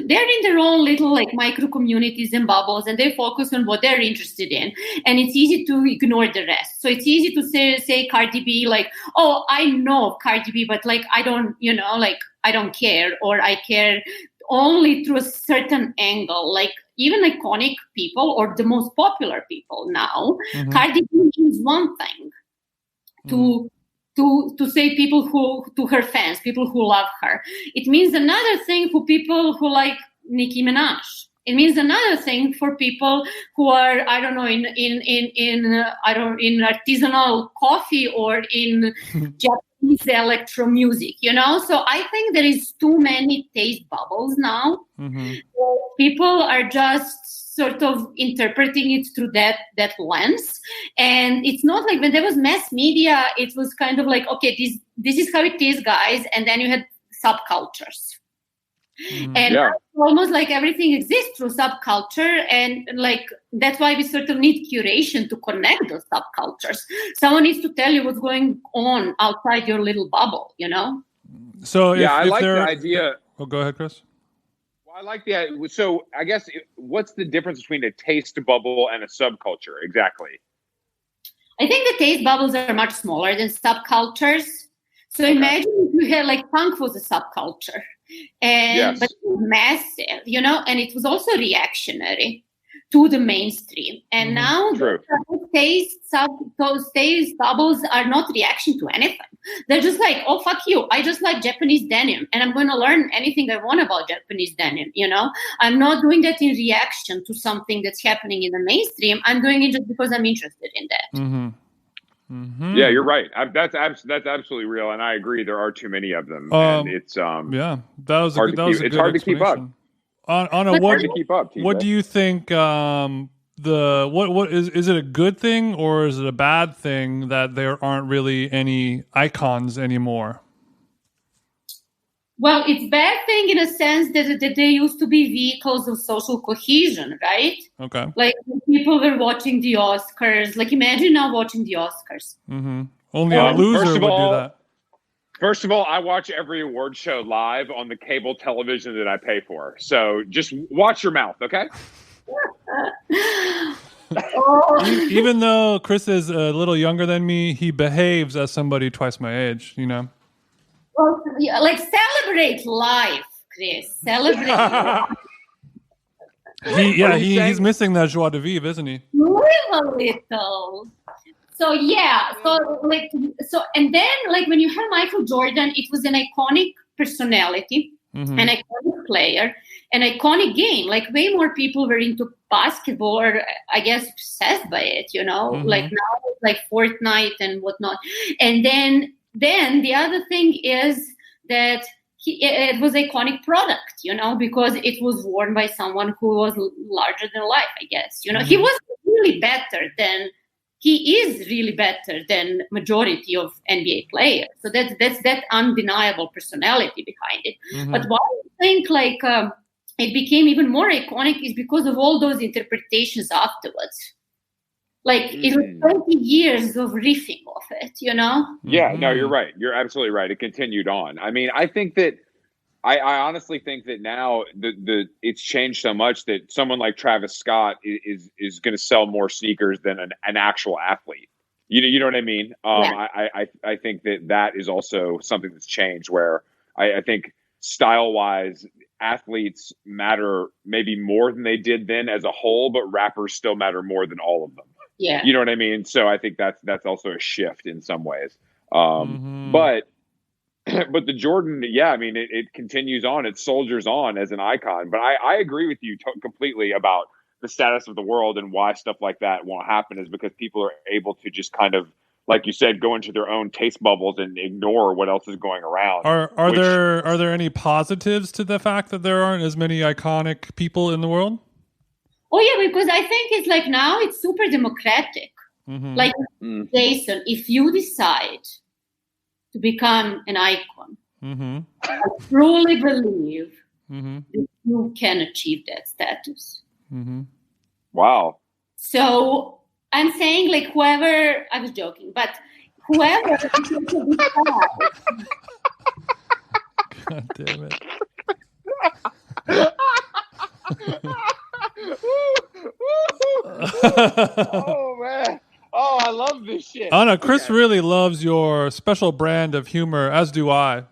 they're in their own little like micro communities and bubbles, and they focus on what they're interested in, and it's easy to ignore the rest. So it's easy to say Cardi B, like, oh, I know Cardi B, but like I don't, like I don't care, or I care only through a certain angle. Like even iconic people or the most popular people now, Cardi B means one thing to say people to her fans, people who love her. It means another thing for people who like Nicki Minaj. It means another thing for people who are, I don't know, in artisanal coffee or in Japanese electro music, So I think there is too many taste bubbles now. People are just sort of interpreting it through that lens. And it's not like when there was mass media, it was kind of like, okay, this is how it is, guys. And then you had subcultures. And almost like everything exists through subculture. And like, that's why we sort of need curation to connect those subcultures. Someone needs to tell you what's going on outside your little bubble, So I like the idea. Oh, go ahead, Chris. I like the. So I guess what's the difference between a taste bubble and a subculture exactly? I think the taste bubbles are much smaller than subcultures. So imagine if you had like punk was a subculture, but it was massive, and it was also reactionary to the mainstream. And now those taste bubbles are not reaction to anything. They're just like, oh, fuck you. I just like Japanese denim and I'm going to learn anything I want about Japanese denim. I'm not doing that in reaction to something that's happening in the mainstream. I'm doing it just because I'm interested in that. Yeah, you're right. That's absolutely real. And I agree. There are too many of them. And it's, that was it's hard to keep up. Hard to keep up. What do you think? What is it a good thing or is it a bad thing that there aren't really any icons anymore? Well, it's a bad thing in a sense that they used to be vehicles of social cohesion, right? Okay. Like people were watching the Oscars. Like imagine now watching the Oscars. Only a loser would do that. First of all, I watch every award show live on the cable television that I pay for. So just watch your mouth, okay? Even though Chris is a little younger than me, he behaves as somebody twice my age, Well, like celebrate life, Chris. Celebrate life. He's missing that joie de vivre, isn't he? Live a little. So and then like when you have Michael Jordan, it was an iconic personality, an iconic player, an iconic game. Like way more people were into basketball, or I guess obsessed by it. Like now it's like Fortnite and whatnot. And then the other thing is that it was an iconic product, because it was worn by someone who was larger than life, I guess. He was he is really better than majority of NBA players. So that's that undeniable personality behind it. But why I think like it became even more iconic is because of all those interpretations afterwards. Like it was 20 years of riffing off it, Yeah, no, you're right. You're absolutely right. It continued on. I mean, I think that I honestly think that now it's changed so much that someone like Travis Scott is going to sell more sneakers than an actual athlete. You know what I mean? I think that is also something that's changed where I think style wise, athletes matter maybe more than they did then as a whole, but rappers still matter more than all of them. Yeah. You know what I mean? So I think that's also a shift in some ways. But the Jordan, I mean, it continues on. It soldiers on as an icon. But I agree with you completely about the status of the world and why stuff like that won't happen is because people are able to just kind of, like you said, go into their own taste bubbles and ignore what else is going around. Are there any positives to the fact that there aren't as many iconic people in the world? Oh, yeah, because I think it's like now it's super democratic. Like, Jason, if you decide to become an icon, I truly believe that you can achieve that status. Wow. So I'm saying like whoever, I was joking, but whoever God damn it. Oh man. Oh, I love this shit. Anna, Chris really loves your special brand of humor, as do I.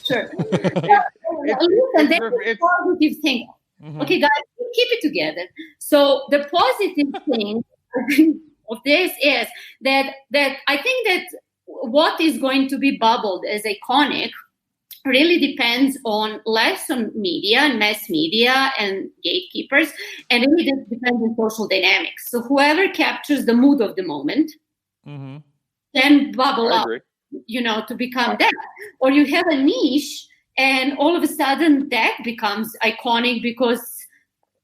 Sure. Listen, that's a positive thing. Mm-hmm. Okay, guys, keep it together. So the positive thing of this is that I think that what is going to be bubbled as iconic really depends on less on media and mass media and gatekeepers, and it really depends on social dynamics. So whoever captures the mood of the moment can bubble up, to become that. Or you have a niche, and all of a sudden that becomes iconic because,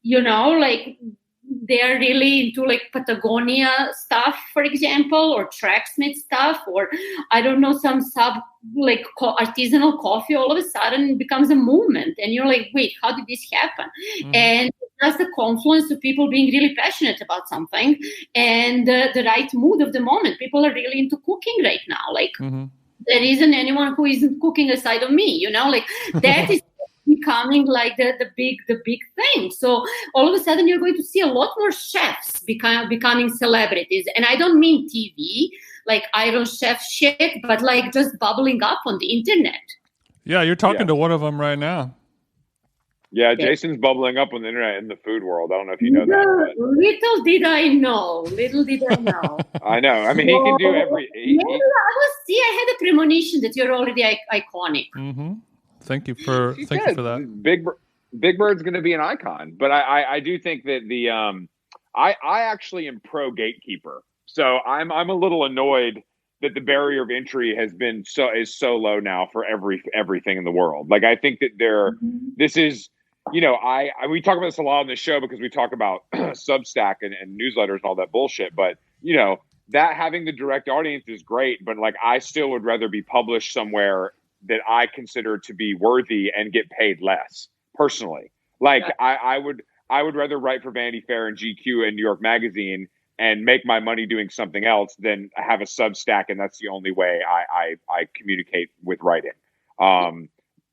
like they're really into like Patagonia stuff, for example, or Tracksmith stuff, or I don't know, some artisanal coffee. All of a sudden it becomes a movement, and you're like, wait, how did this happen? And that's the confluence of people being really passionate about something and the right mood of the moment. People are really into cooking right now. Like there isn't anyone who isn't cooking aside of me, like that is becoming like the big thing. So all of a sudden you're going to see a lot more chefs becoming celebrities. And I don't mean TV, like Iron Chef shit, but like just bubbling up on the internet. Yeah, you're talking to one of them right now. Yeah, Jason's bubbling up on the internet in the food world. I don't know if you know that. But... Little did I know. I know. I mean, he can do every... I had a premonition that you're already iconic. Mm-hmm. Thank you for that. Big Bird's going to be an icon, but I do think that I actually am pro gatekeeper. So I'm a little annoyed that the barrier of entry is so low now for everything in the world. Like I think that this is, we talk about this a lot on the show because we talk about Substack and newsletters and all that bullshit. But that having the direct audience is great, but like I still would rather be published somewhere that I consider to be worthy and get paid less personally. Like I would rather write for Vanity Fair and GQ and New York Magazine and make my money doing something else than have a Substack. And that's the only way I communicate with writing.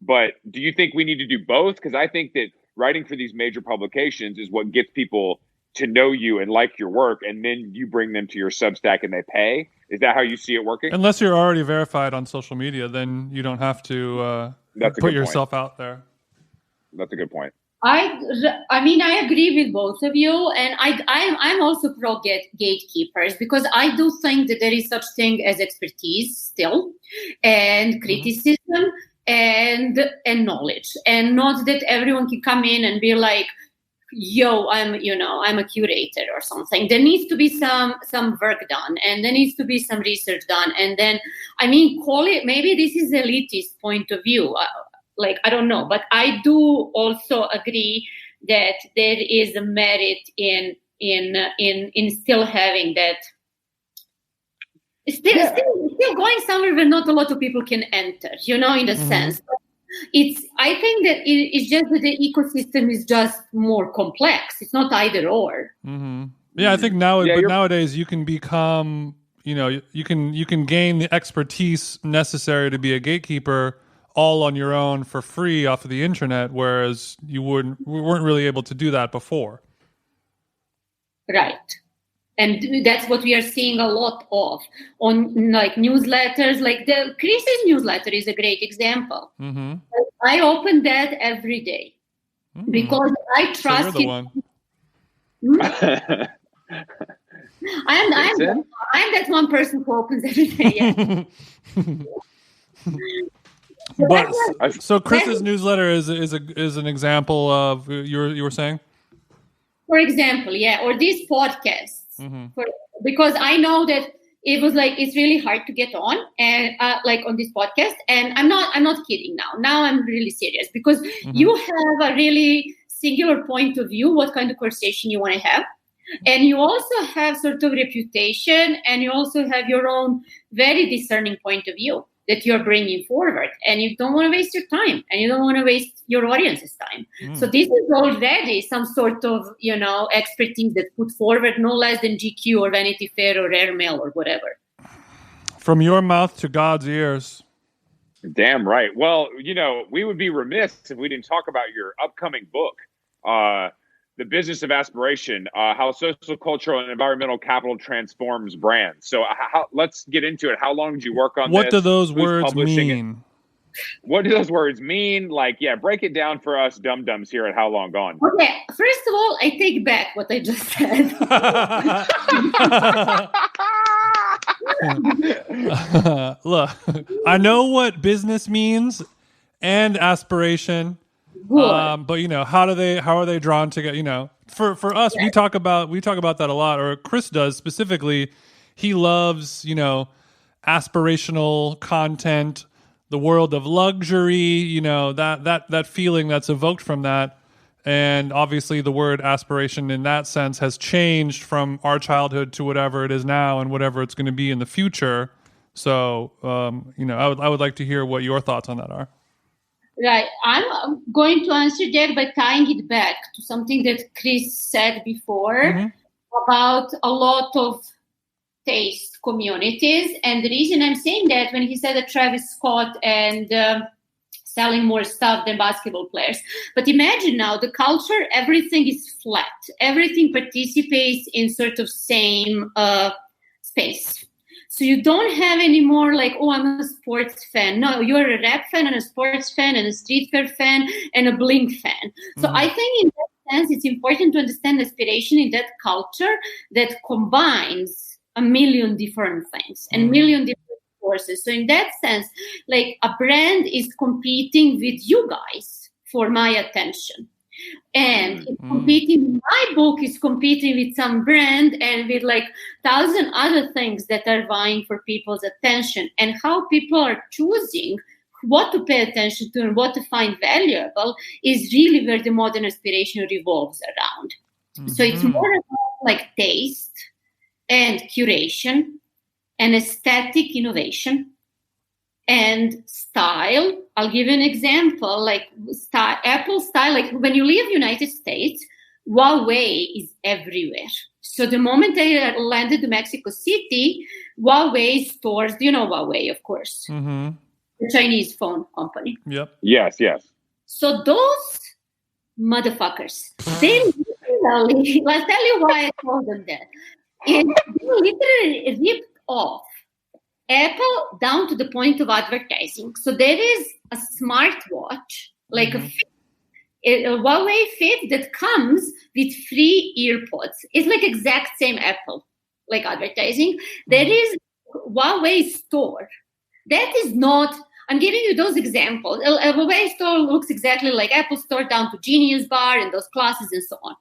But do you think we need to do both? Because I think that writing for these major publications is what gets people to know you and like your work, and then you bring them to your Substack and they pay. Is that how you see it working? Unless you're already verified on social media, then you don't have to put yourself out there. That's a good point. I mean, I agree with both of you, and I'm also pro gatekeepers because I do think that there is such thing as expertise still, and criticism and knowledge, and not that everyone can come in and be like, yo, I'm a curator or something. There needs to be some work done, and there needs to be some research done. And then, I mean, call it, maybe this is elitist point of view. I don't know, but I do also agree that there is a merit in still having that. Still going somewhere where not a lot of people can enter, in the sense. I think that it's just that the ecosystem is just more complex. It's not either or. Mm-hmm. Yeah, I think nowadays you can become, you can gain the expertise necessary to be a gatekeeper all on your own for free off of the internet, whereas we weren't really able to do that before. Right. And that's what we are seeing a lot of on like newsletters. Like the Chris's newsletter is a great example. Mm-hmm. I open that every day because I trust so you're it. I'm that one person who opens every day. Yeah. So Chris's newsletter is an example of you were saying. For example, or these podcasts. Because I know that it was like it's really hard to get on and like on this podcast, and I'm not kidding now I'm really serious because you have a really singular point of view what kind of conversation you want to have, and you also have sort of reputation, and you also have your own very discerning point of view that you're bringing forward, and you don't want to waste your time, and you don't want to waste your audience's time. So this is already some sort of, expertise that put forward no less than GQ or Vanity Fair or Airmail or whatever. From your mouth to God's ears. Damn right. Well, we would be remiss if we didn't talk about your upcoming book. the business of aspiration, how social, cultural, and environmental capital transforms brands. So let's get into it. How long did you work on what this? Do those words mean? What do those words mean? Break it down for us dum-dums here at How Long Gone. Okay, first of all, I take back what I just said. Look, I know what business means and aspiration. But how are they drawn together? For us, we talk about that a lot, or Chris does specifically. He loves, aspirational content, the world of luxury, that feeling that's evoked from that. And obviously the word aspiration in that sense has changed from our childhood to whatever it is now and whatever it's going to be in the future. So, I would like to hear what your thoughts on that are. Right. I'm going to answer that by tying it back to something that Chris said before about a lot of taste communities. And the reason I'm saying that, when he said that Travis Scott and selling more stuff than basketball players. But imagine now the culture, everything is flat. Everything participates in sort of same space. So you don't have any more I'm a sports fan. No, you're a rap fan and a sports fan and a street fair fan and a bling fan. So I think in that sense, it's important to understand aspiration in that culture that combines a million different things and million different forces. So in that sense, a brand is competing with you guys for my attention. And it's competing, my book is competing with some brand and with 1,000 other things that are vying for people's attention. And how people are choosing what to pay attention to and what to find valuable is really where the modern aspiration revolves around. So it's more about taste and curation and aesthetic innovation and style. I'll give you an example, Apple style. When you leave United States, Huawei is everywhere. So the moment I landed in Mexico City, Huawei stores, you know Huawei, of course, the Chinese phone company. Yep. Yes. So those motherfuckers, they literally, I'll tell you why I call them that. They literally ripped off Apple down to the point of advertising. So there is a smartwatch, a Huawei Fit that comes with free earpods. It's exact same Apple, advertising. There is Huawei store. That is not, I'm giving you those examples. A Huawei store looks exactly like Apple store down to Genius Bar and those classes and so on.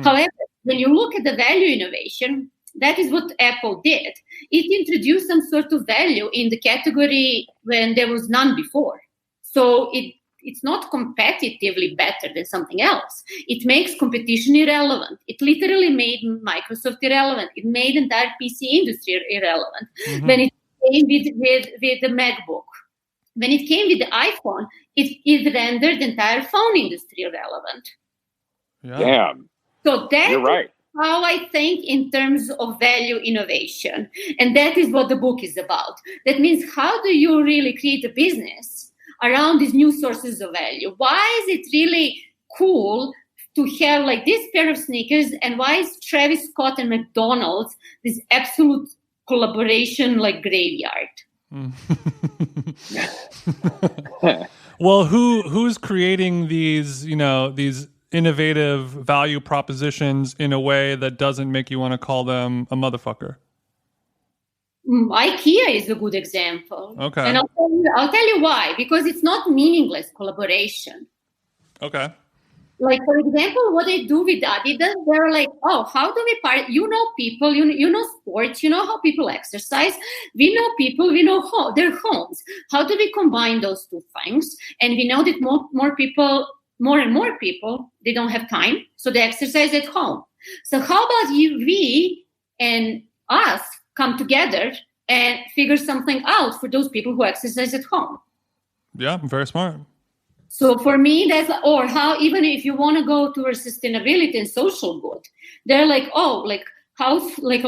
However, when you look at the value innovation, that is what Apple did. It introduced some sort of value in the category when there was none before. So it's not competitively better than something else. It makes competition irrelevant. It literally made Microsoft irrelevant. It made the entire PC industry irrelevant. When it came with the MacBook, when it came with the iPhone, it rendered the entire phone industry irrelevant. Yeah. Damn. So you're right. How I think in terms of value innovation. And that is what the book is about. That means, how do you really create a business around these new sources of value? Why is it really cool to have this pair of sneakers? And why is Travis Scott and McDonald's this absolute collaboration graveyard? Well, who's creating these, these innovative value propositions in a way that doesn't make you want to call them a motherfucker? Ikea is a good example. Okay. And I'll tell you why. Because it's not meaningless collaboration. Okay. For example, what they do with Adidas, they're how do we people, you know sports, you know how people exercise. We know people, we know their homes. How do we combine those two things? And we know that more and more people, they don't have time, so they exercise at home. So how about we and us come together and figure something out for those people who exercise at home? Yeah, very smart. So for me, that's, or how, even if you want to go towards sustainability and social good, they're a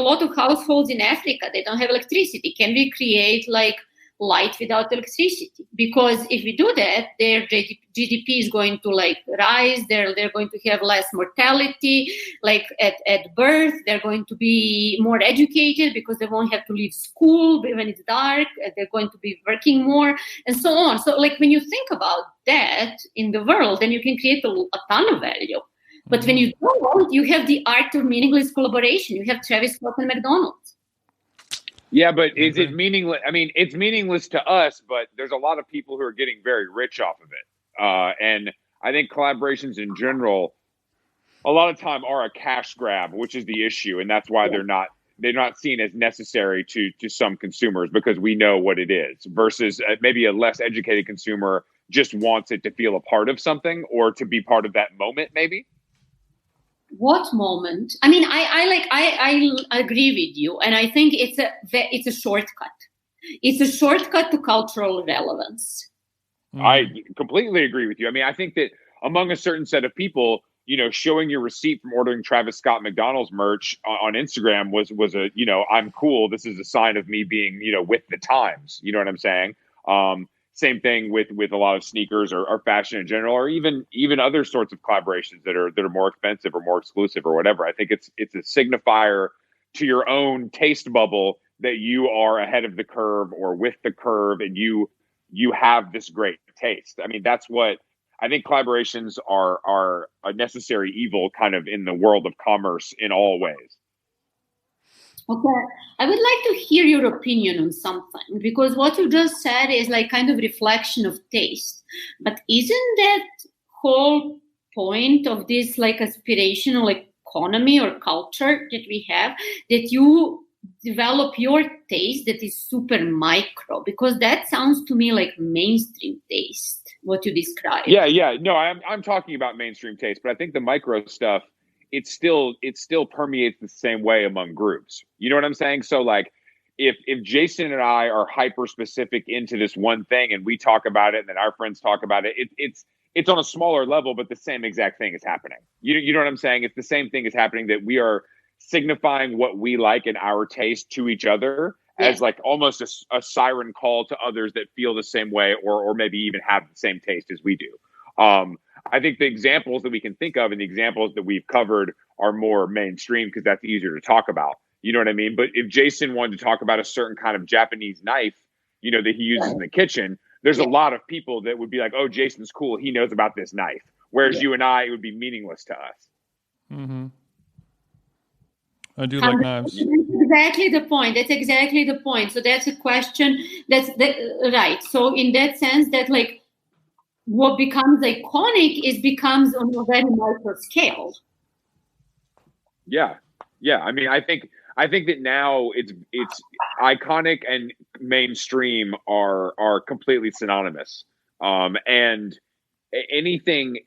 lot of households in Africa, they don't have electricity. Can we create light without electricity, because if we do that, their GDP is going to like rise. They're going to have less mortality, like at birth. They're going to be more educated because they won't have to leave school when it's dark. They're going to be working more, and so on. So like when you think about that in the world, then you can create a ton of value. But when you don't, you have the art of meaningless collaboration. You have Travis Scott and McDonald's. Yeah, but is it meaningless? I mean, it's meaningless to us, but there's a lot of people who are getting very rich off of it. And I think collaborations in general, a lot of time are a cash grab, which is the issue. And that's why they're not seen as necessary to some consumers, because we know what it is, versus maybe a less educated consumer just wants it to feel a part of something or to be part of that moment, maybe. What moment? I mean, I agree with you, and I think it's a shortcut. It's a shortcut to cultural relevance. I completely agree with you. I mean, I think that among a certain set of people, showing your receipt from ordering Travis Scott McDonald's merch on Instagram was a, I'm cool. This is a sign of me being, with the times. You know what I'm saying? Same thing with a lot of sneakers or fashion in general, or even other sorts of collaborations that are more expensive or more exclusive or whatever. I think it's a signifier to your own taste bubble that you are ahead of the curve or with the curve, and you have this great taste. I mean, that's what I think collaborations are a necessary evil kind of in the world of commerce in all ways. Okay, I would like to hear your opinion on something, because what you just said is like kind of reflection of taste. But isn't that whole point of this like aspirational economy or culture that we have, that you develop your taste that is super micro? Because that sounds to me like mainstream taste, what you described. Yeah. No, I'm talking about mainstream taste, but I think the micro stuff, it still permeates the same way among groups. You know what I'm saying? So like if Jason and I are hyper specific into this one thing and we talk about it and then our friends talk about it, it's on a smaller level, but the same exact thing is happening. You know what I'm saying? It's the same thing is happening, that we are signifying what we like and our taste to each other as like almost a siren call to others that feel the same way or maybe even have the same taste as we do. I think the examples that we can think of and the examples that we've covered are more mainstream because that's easier to talk about. You know what I mean? But if Jason wanted to talk about a certain kind of Japanese knife, that he uses in the kitchen, there's a lot of people that would be like, oh, Jason's cool. He knows about this knife. Whereas you and I, it would be meaningless to us. Mm-hmm. I do like knives. That's exactly the point. So that's a question. Right. So in that sense, that like, what becomes iconic becomes on a very micro scale. Yeah. I mean, I think that now it's iconic and mainstream are completely synonymous. And anything,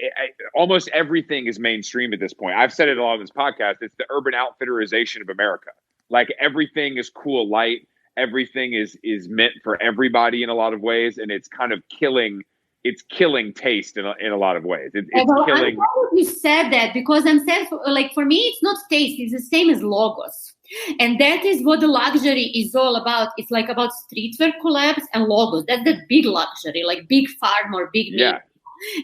almost everything is mainstream at this point. I've said it a lot on this podcast. It's the urban outfitterization of America. Like everything is cool, light. Everything is meant for everybody in a lot of ways, and it's kind of killing. It's killing taste in a lot of ways. It's killing. I'm glad you said that, because I'm saying, for me, it's not taste. It's the same as logos. And that is what the luxury is all about. It's like about streetwear collabs and logos. That's the big luxury, like big farm or big meat.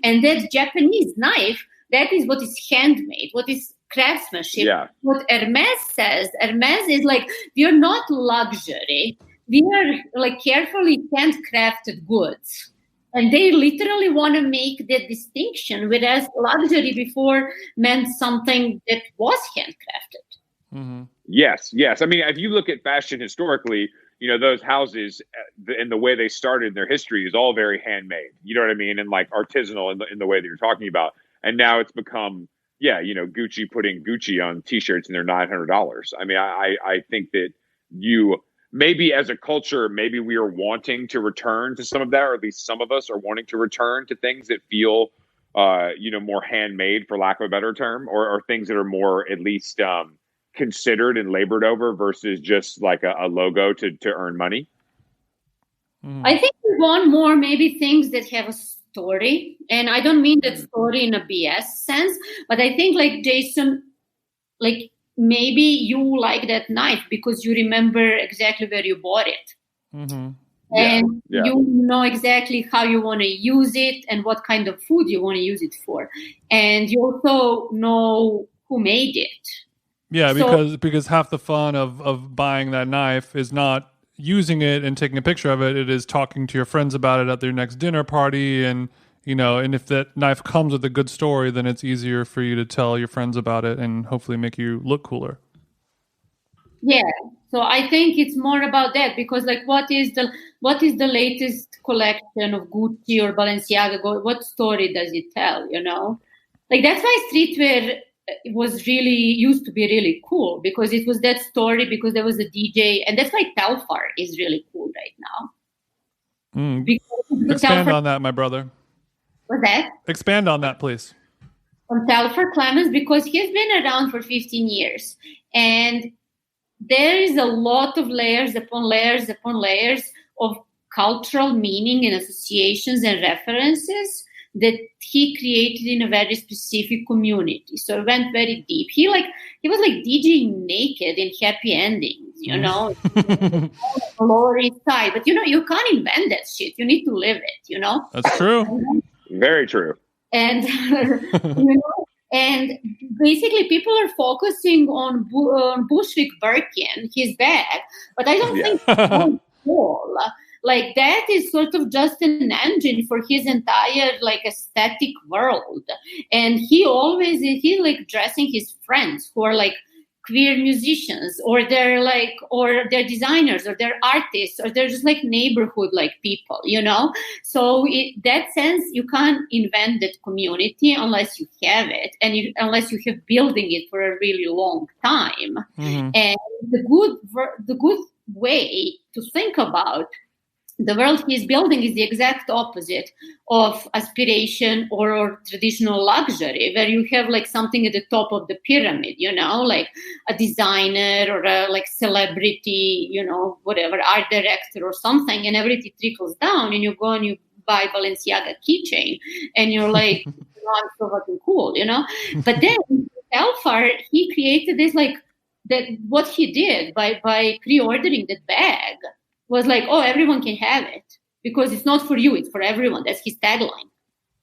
And that Japanese knife, that is what is handmade, what is craftsmanship. Yeah. What Hermes says, Hermes is like, we are not luxury. We are like carefully handcrafted goods. And they literally want to make that distinction, whereas luxury before meant something that was handcrafted. Mm-hmm. Yes. I mean, if you look at fashion historically, those houses and the way they started their history is all very handmade. You know what I mean? And like artisanal in the way that you're talking about. And now it's become, Gucci putting Gucci on T-shirts and they're $900. I mean, I think that maybe as a culture, maybe we are wanting to return to some of that, or at least some of us are wanting to return to things that feel, more handmade, for lack of a better term, or things that are more at least considered and labored over versus just like a logo to earn money. I think we want more maybe things that have a story. And I don't mean that story in a BS sense, but I think like Jason, like, maybe you like that knife because you remember exactly where you bought it. Mm-hmm. And you know exactly how you want to use it and what kind of food you want to use it for. And you also know who made it. Yeah, because half the fun of buying that knife is not using it and taking a picture of it. It is talking to your friends about it at their next dinner party. And, and if that knife comes with a good story, then it's easier for you to tell your friends about it and hopefully make you look cooler. Yeah. So I think it's more about that, because like what is the latest collection of Gucci or Balenciaga? What story does it tell? Like that's why streetwear was used to be really cool, because it was that story, because there was a DJ, and that's why Telfar is really cool right now. Expand on that, my brother. What's that? Expand on that, please. On Telfar Clemens, because he's been around for 15 years, and there is a lot of layers upon layers upon layers of cultural meaning and associations and references that he created in a very specific community. So it went very deep. He was like DJing naked in Happy Endings, Lower East Side. But you can't invent that shit. You need to live it, That's true. Very true. And and basically people are focusing on Bushwick Birkin, his bag, but I don't think it's cool. Like that is sort of just an engine for his entire like aesthetic world. And he like dressing his friends who are like queer musicians, or they're designers, or they're artists, or they're just like neighborhood like people, So in that sense, you can't invent that community unless you have it, and unless you have building it for a really long time. Mm-hmm. And the good way to think about the world he's building is the exact opposite of aspiration or traditional luxury, where you have like something at the top of the pyramid, like a designer or a like celebrity, whatever, art director or something, and everything trickles down, and you go and you buy Balenciaga keychain, and you're like, I'm so fucking cool, But then Telfar, he created this like that. What he did by pre-ordering that bag was like, oh, everyone can have it, because it's not for you, it's for everyone. That's his tagline.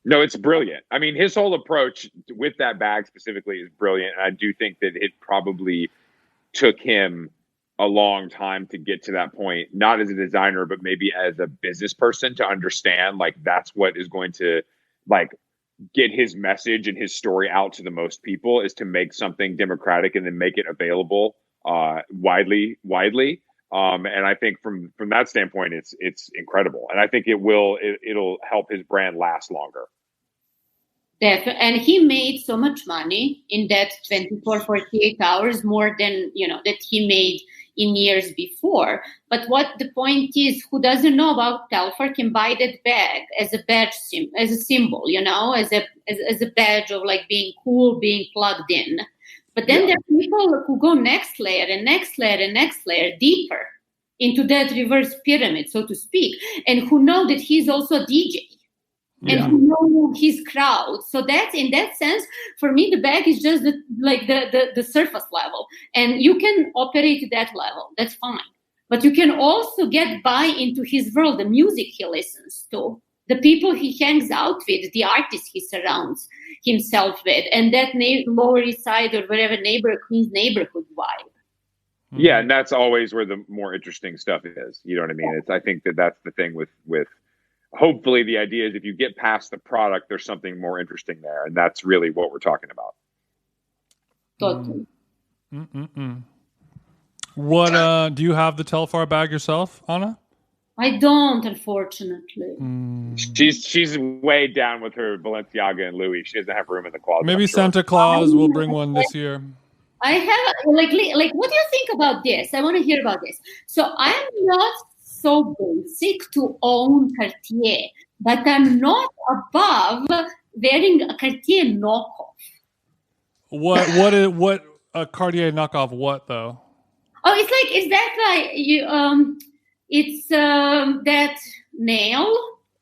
No, it's brilliant. I mean, his whole approach with that bag specifically is brilliant. And I do think that it probably took him a long time to get to that point, not as a designer, but maybe as a business person, to understand like that's what is going to like get his message and his story out to the most people, is to make something democratic and then make it available widely. And I think from that standpoint, it's incredible. And I think it'll help his brand last longer. Definitely. And he made so much money in that 24, 48 hours, more than, that he made in years before. But what the point is, who doesn't know about Telfar can buy that bag as a badge, as a symbol, as a badge of like being cool, being plugged in. But then there are people who go next layer and next layer and next layer deeper into that reverse pyramid, so to speak, and who know that he's also a DJ and who know his crowd. So that's, in that sense, for me, the bag is just the surface level, and you can operate at that level. That's fine. But you can also get by into his world, the music he listens to, the people he hangs out with, the artists he surrounds himself with, and that Lower East Side or whatever Queens neighborhood vibe. Yeah, and that's always where the more interesting stuff is. You know what I mean? I think that's the thing with hopefully the idea is if you get past the product, there's something more interesting there, and that's really what we're talking about. Totally. What do you have the Telfar bag yourself, Anna? I don't, unfortunately. She's way down with her Balenciaga and Louis. She doesn't have room in the closet. Maybe Santa Claus will bring one this year. I have like what do you think about this? I want to hear about this. So I'm not so basic to own Cartier, but I'm not above wearing a Cartier knockoff. What a Cartier knockoff? What though? Oh, it's that nail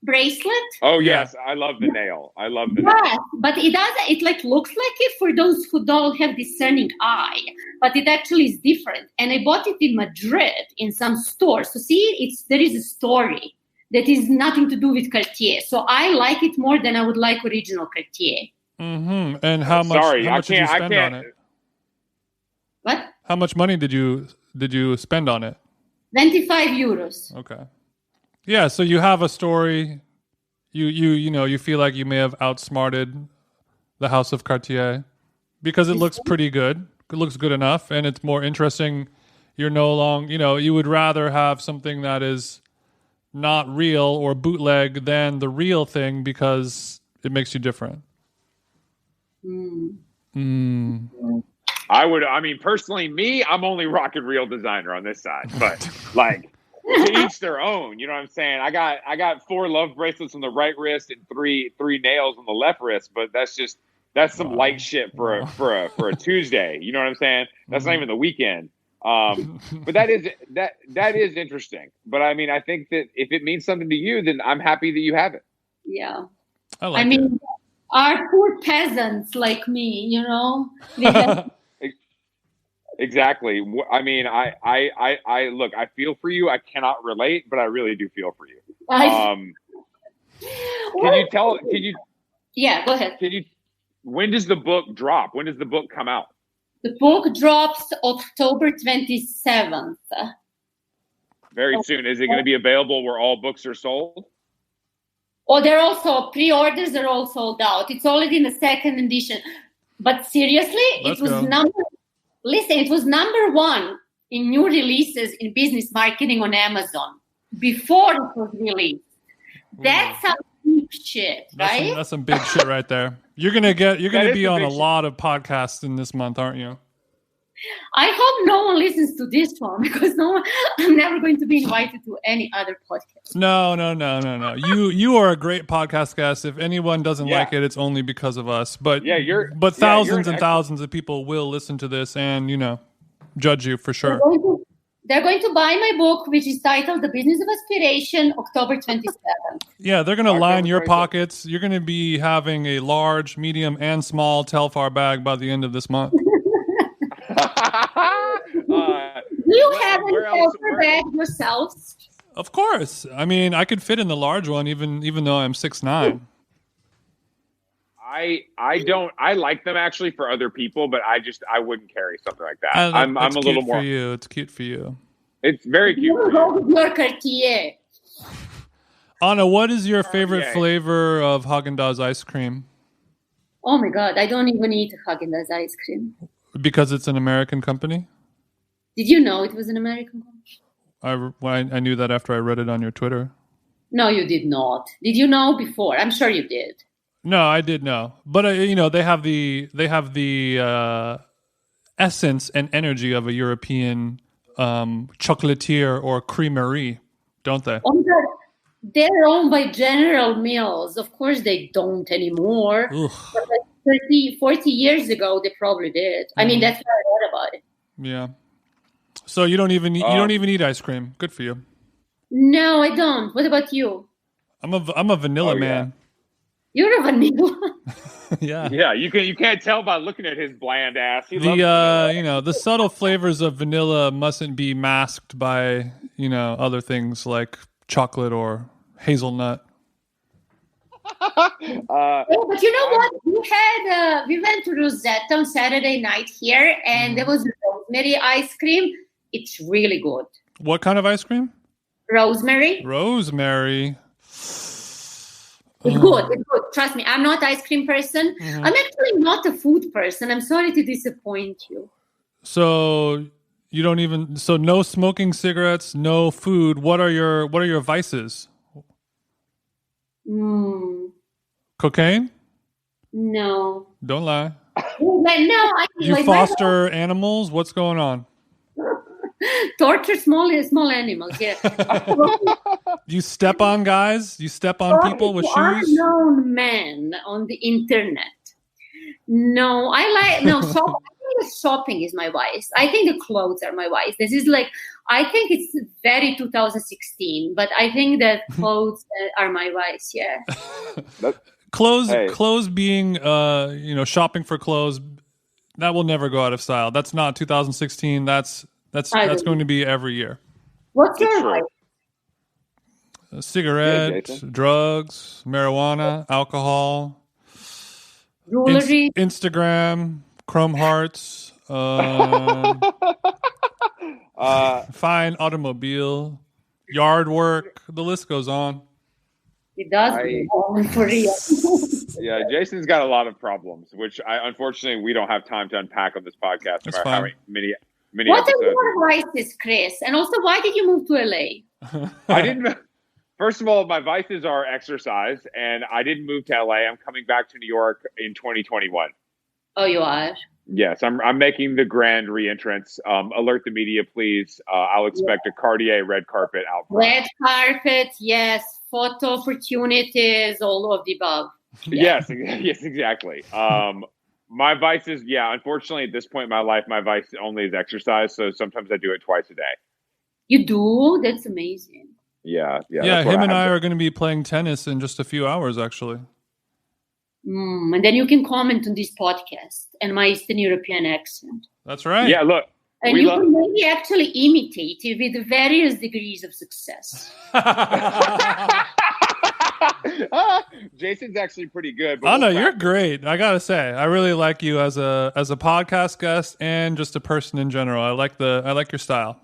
bracelet. Oh yes, I love the nail. I love the nail. Yes, but it doesn't. It like looks like it for those who don't have discerning eye, but it actually is different. And I bought it in Madrid in some store. So see, there is a story that is nothing to do with Cartier. So I like it more than I would like original Cartier. Mm-hmm. And how much? Sorry, how much did you spend on it? What? How much money did you spend on it? 25 euros. Okay. Yeah, so you have a story. You feel like you may have outsmarted the House of Cartier because it looks pretty good. It looks good enough, and it's more interesting. You're no longer, you would rather have something that is not real or bootleg than the real thing because it makes you different. Personally, I'm only rocking real designer on this side, but like to each their own. You know what I'm saying? I got 4 love bracelets on the right wrist and three nails on the left wrist, but that's some light shit for a Tuesday. You know what I'm saying? That's not even the weekend. But that is interesting. But I mean, I think that if it means something to you, then I'm happy that you have it. Yeah. I mean, our poor peasants like me, Exactly. I mean, I look, I feel for you. I cannot relate, but I really do feel for you. Yeah, go ahead. When does the book drop? When does the book come out? The book drops October 27th. Very soon. Is it going to be available where all books are sold? Oh, they're also pre-orders are all sold out. It's already in the second edition. But seriously, it was number 1 in new releases in business marketing on Amazon before it was released. That's some big shit, right? That's some big shit right there. You're gonna be on a lot of podcasts in this month, aren't you? I hope no one listens to this one because I'm never going to be invited to any other podcast. No. You are a great podcast guest. If anyone doesn't like it, it's only because of us. But thousands and thousands of people will listen to this and judge you for sure. They're going to buy my book, which is titled The Business of Aspiration, October 27th. Yeah, they're going to line your pockets. You're going to be having a large, medium, and small Telfar bag by the end of this month. Do you have a Telfar bag yourselves? Of course. I mean, I could fit in the large one, even though I'm 6'9". I like them actually for other people, but I wouldn't carry something like that. I'm a little more. For you. It's cute for you. It's very cute. You go with your Cartier. Anna, what is your favorite flavor of Haagen-Dazs ice cream? Oh my God, I don't even eat Haagen-Dazs ice cream. Because it's an American company? Did you know it was an American company? I knew that after I read it on your Twitter. No, you did not. Did you know before? I'm sure you did. No, I did know, but they have the essence and energy of a European chocolatier or creamerie, don't they? They're owned by General Mills. Of course, they don't anymore. But like 30, 40 years ago, they probably did. I mean, that's what I read about it. Yeah. So you don't even eat ice cream. Good for you. No, I don't. What about you? I'm a vanilla man. You're a vanilla. Yeah. Yeah, you can't tell by looking at his bland ass. The subtle flavors of vanilla mustn't be masked by, other things like chocolate or hazelnut. But you know what? We went to Rosetta on Saturday night here, and there was rosemary ice cream. It's really good. What kind of ice cream? Rosemary. It's good. It's good. Trust me, I'm not an ice cream person. I'm actually not a food person. I'm sorry to disappoint you. So you don't even. So no smoking cigarettes, no food. What are your vices? Cocaine? No. Don't lie. No. You foster animals? What's going on? Torture small animals. Yeah. You step on guys? You step on people with shoes? Unknown men on the internet. No, I like shopping is my vice. I think the clothes are my vice. This is like, I think it's very 2016, but I think that clothes are my vice. Yeah. Clothes being, shopping for clothes, that will never go out of style. That's not 2016. That's going to be every year. What's your vice? Cigarettes, drugs, marijuana, alcohol, jewelry, Instagram, Chrome Hearts, fine automobile, yard work. The list goes on. It does go on for real. Yeah, Jason's got a lot of problems, which unfortunately we don't have time to unpack on this podcast. That's fine. Many what episodes. are your vices, Chris? And also, why did you move to LA? I didn't. First of all, my vices are exercise, and I didn't move to LA. I'm coming back to New York in 2021. Oh, you are? Yes, I'm making the grand re-entrance. Alert the media, please. I'll expect a Cartier red carpet out front. Red carpet, yes. Photo opportunities, all of the above. Yeah. Yes, exactly. My vices, unfortunately, at this point in my life, my vice only is exercise. So sometimes I do it twice a day. You do? That's amazing. Yeah. Him and I are going to be playing tennis in just a few hours, actually. And then you can comment on this podcast and my Eastern European accent. That's right. Yeah, look. And you can maybe actually imitate it with various degrees of success. Jason's actually pretty good. Oh, no, you're great. I got to say, I really like you as a podcast guest and just a person in general. I like your style.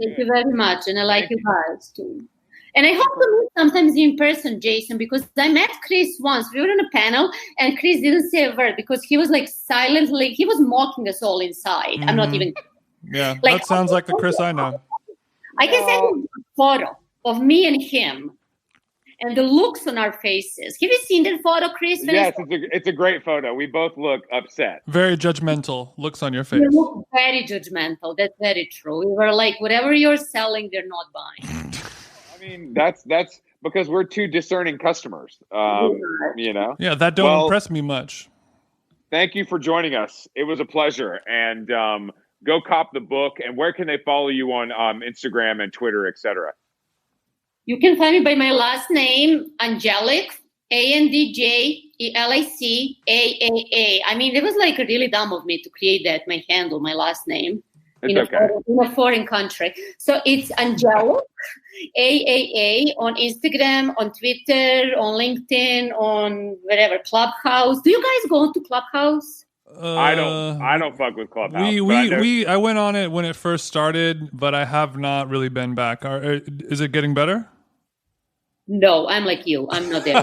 Thank you very much. And I like you guys too. And I hope to meet sometimes in person, Jason, because I met Chris once. We were on a panel and Chris didn't say a word because he was like silently, he was mocking us all inside. I'm not even. Yeah, that sounds like the Chris I know. I can send you a photo of me and him and the looks on our faces. Have you seen that photo, Chris? Yes, it's a great photo. We both look upset. Very judgmental looks on your face. You look very judgmental. That's very true. We were like, whatever you're selling, they're not buying. I mean, that's because we're two discerning customers. Yeah, that don't impress me much. Thank you for joining us. It was a pleasure. And go cop the book. And where can they follow you on Instagram and Twitter, etc.? You can find me by my last name, Andjelic, ANDJELIC AAA. I mean, it was like really dumb of me to create that, my handle, my last name. In a foreign country. So it's Andjelic, AAA on Instagram, on Twitter, on LinkedIn, on wherever, Clubhouse. Do you guys go to Clubhouse? I don't fuck with Clubhouse. I went on it when it first started, but I have not really been back. Is it getting better? No, I'm like you. I'm not there.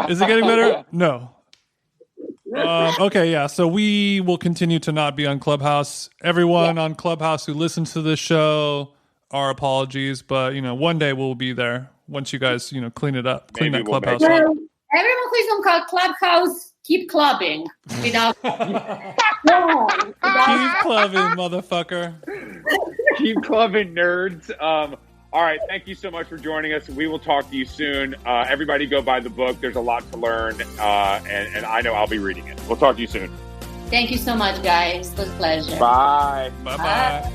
Is it getting better? No. Okay, yeah. So we will continue to not be on Clubhouse. Everyone on Clubhouse who listens to this show, our apologies, but one day we'll be there once you guys clean it up, clean that Clubhouse up. Everyone who is on Clubhouse, keep clubbing without. Keep clubbing, motherfucker. Keep clubbing, nerds. All right, thank you so much for joining us. We will talk to you soon. Everybody go buy the book. There's a lot to learn, and I know I'll be reading it. We'll talk to you soon. Thank you so much, guys. It was a pleasure. Bye. Bye-bye.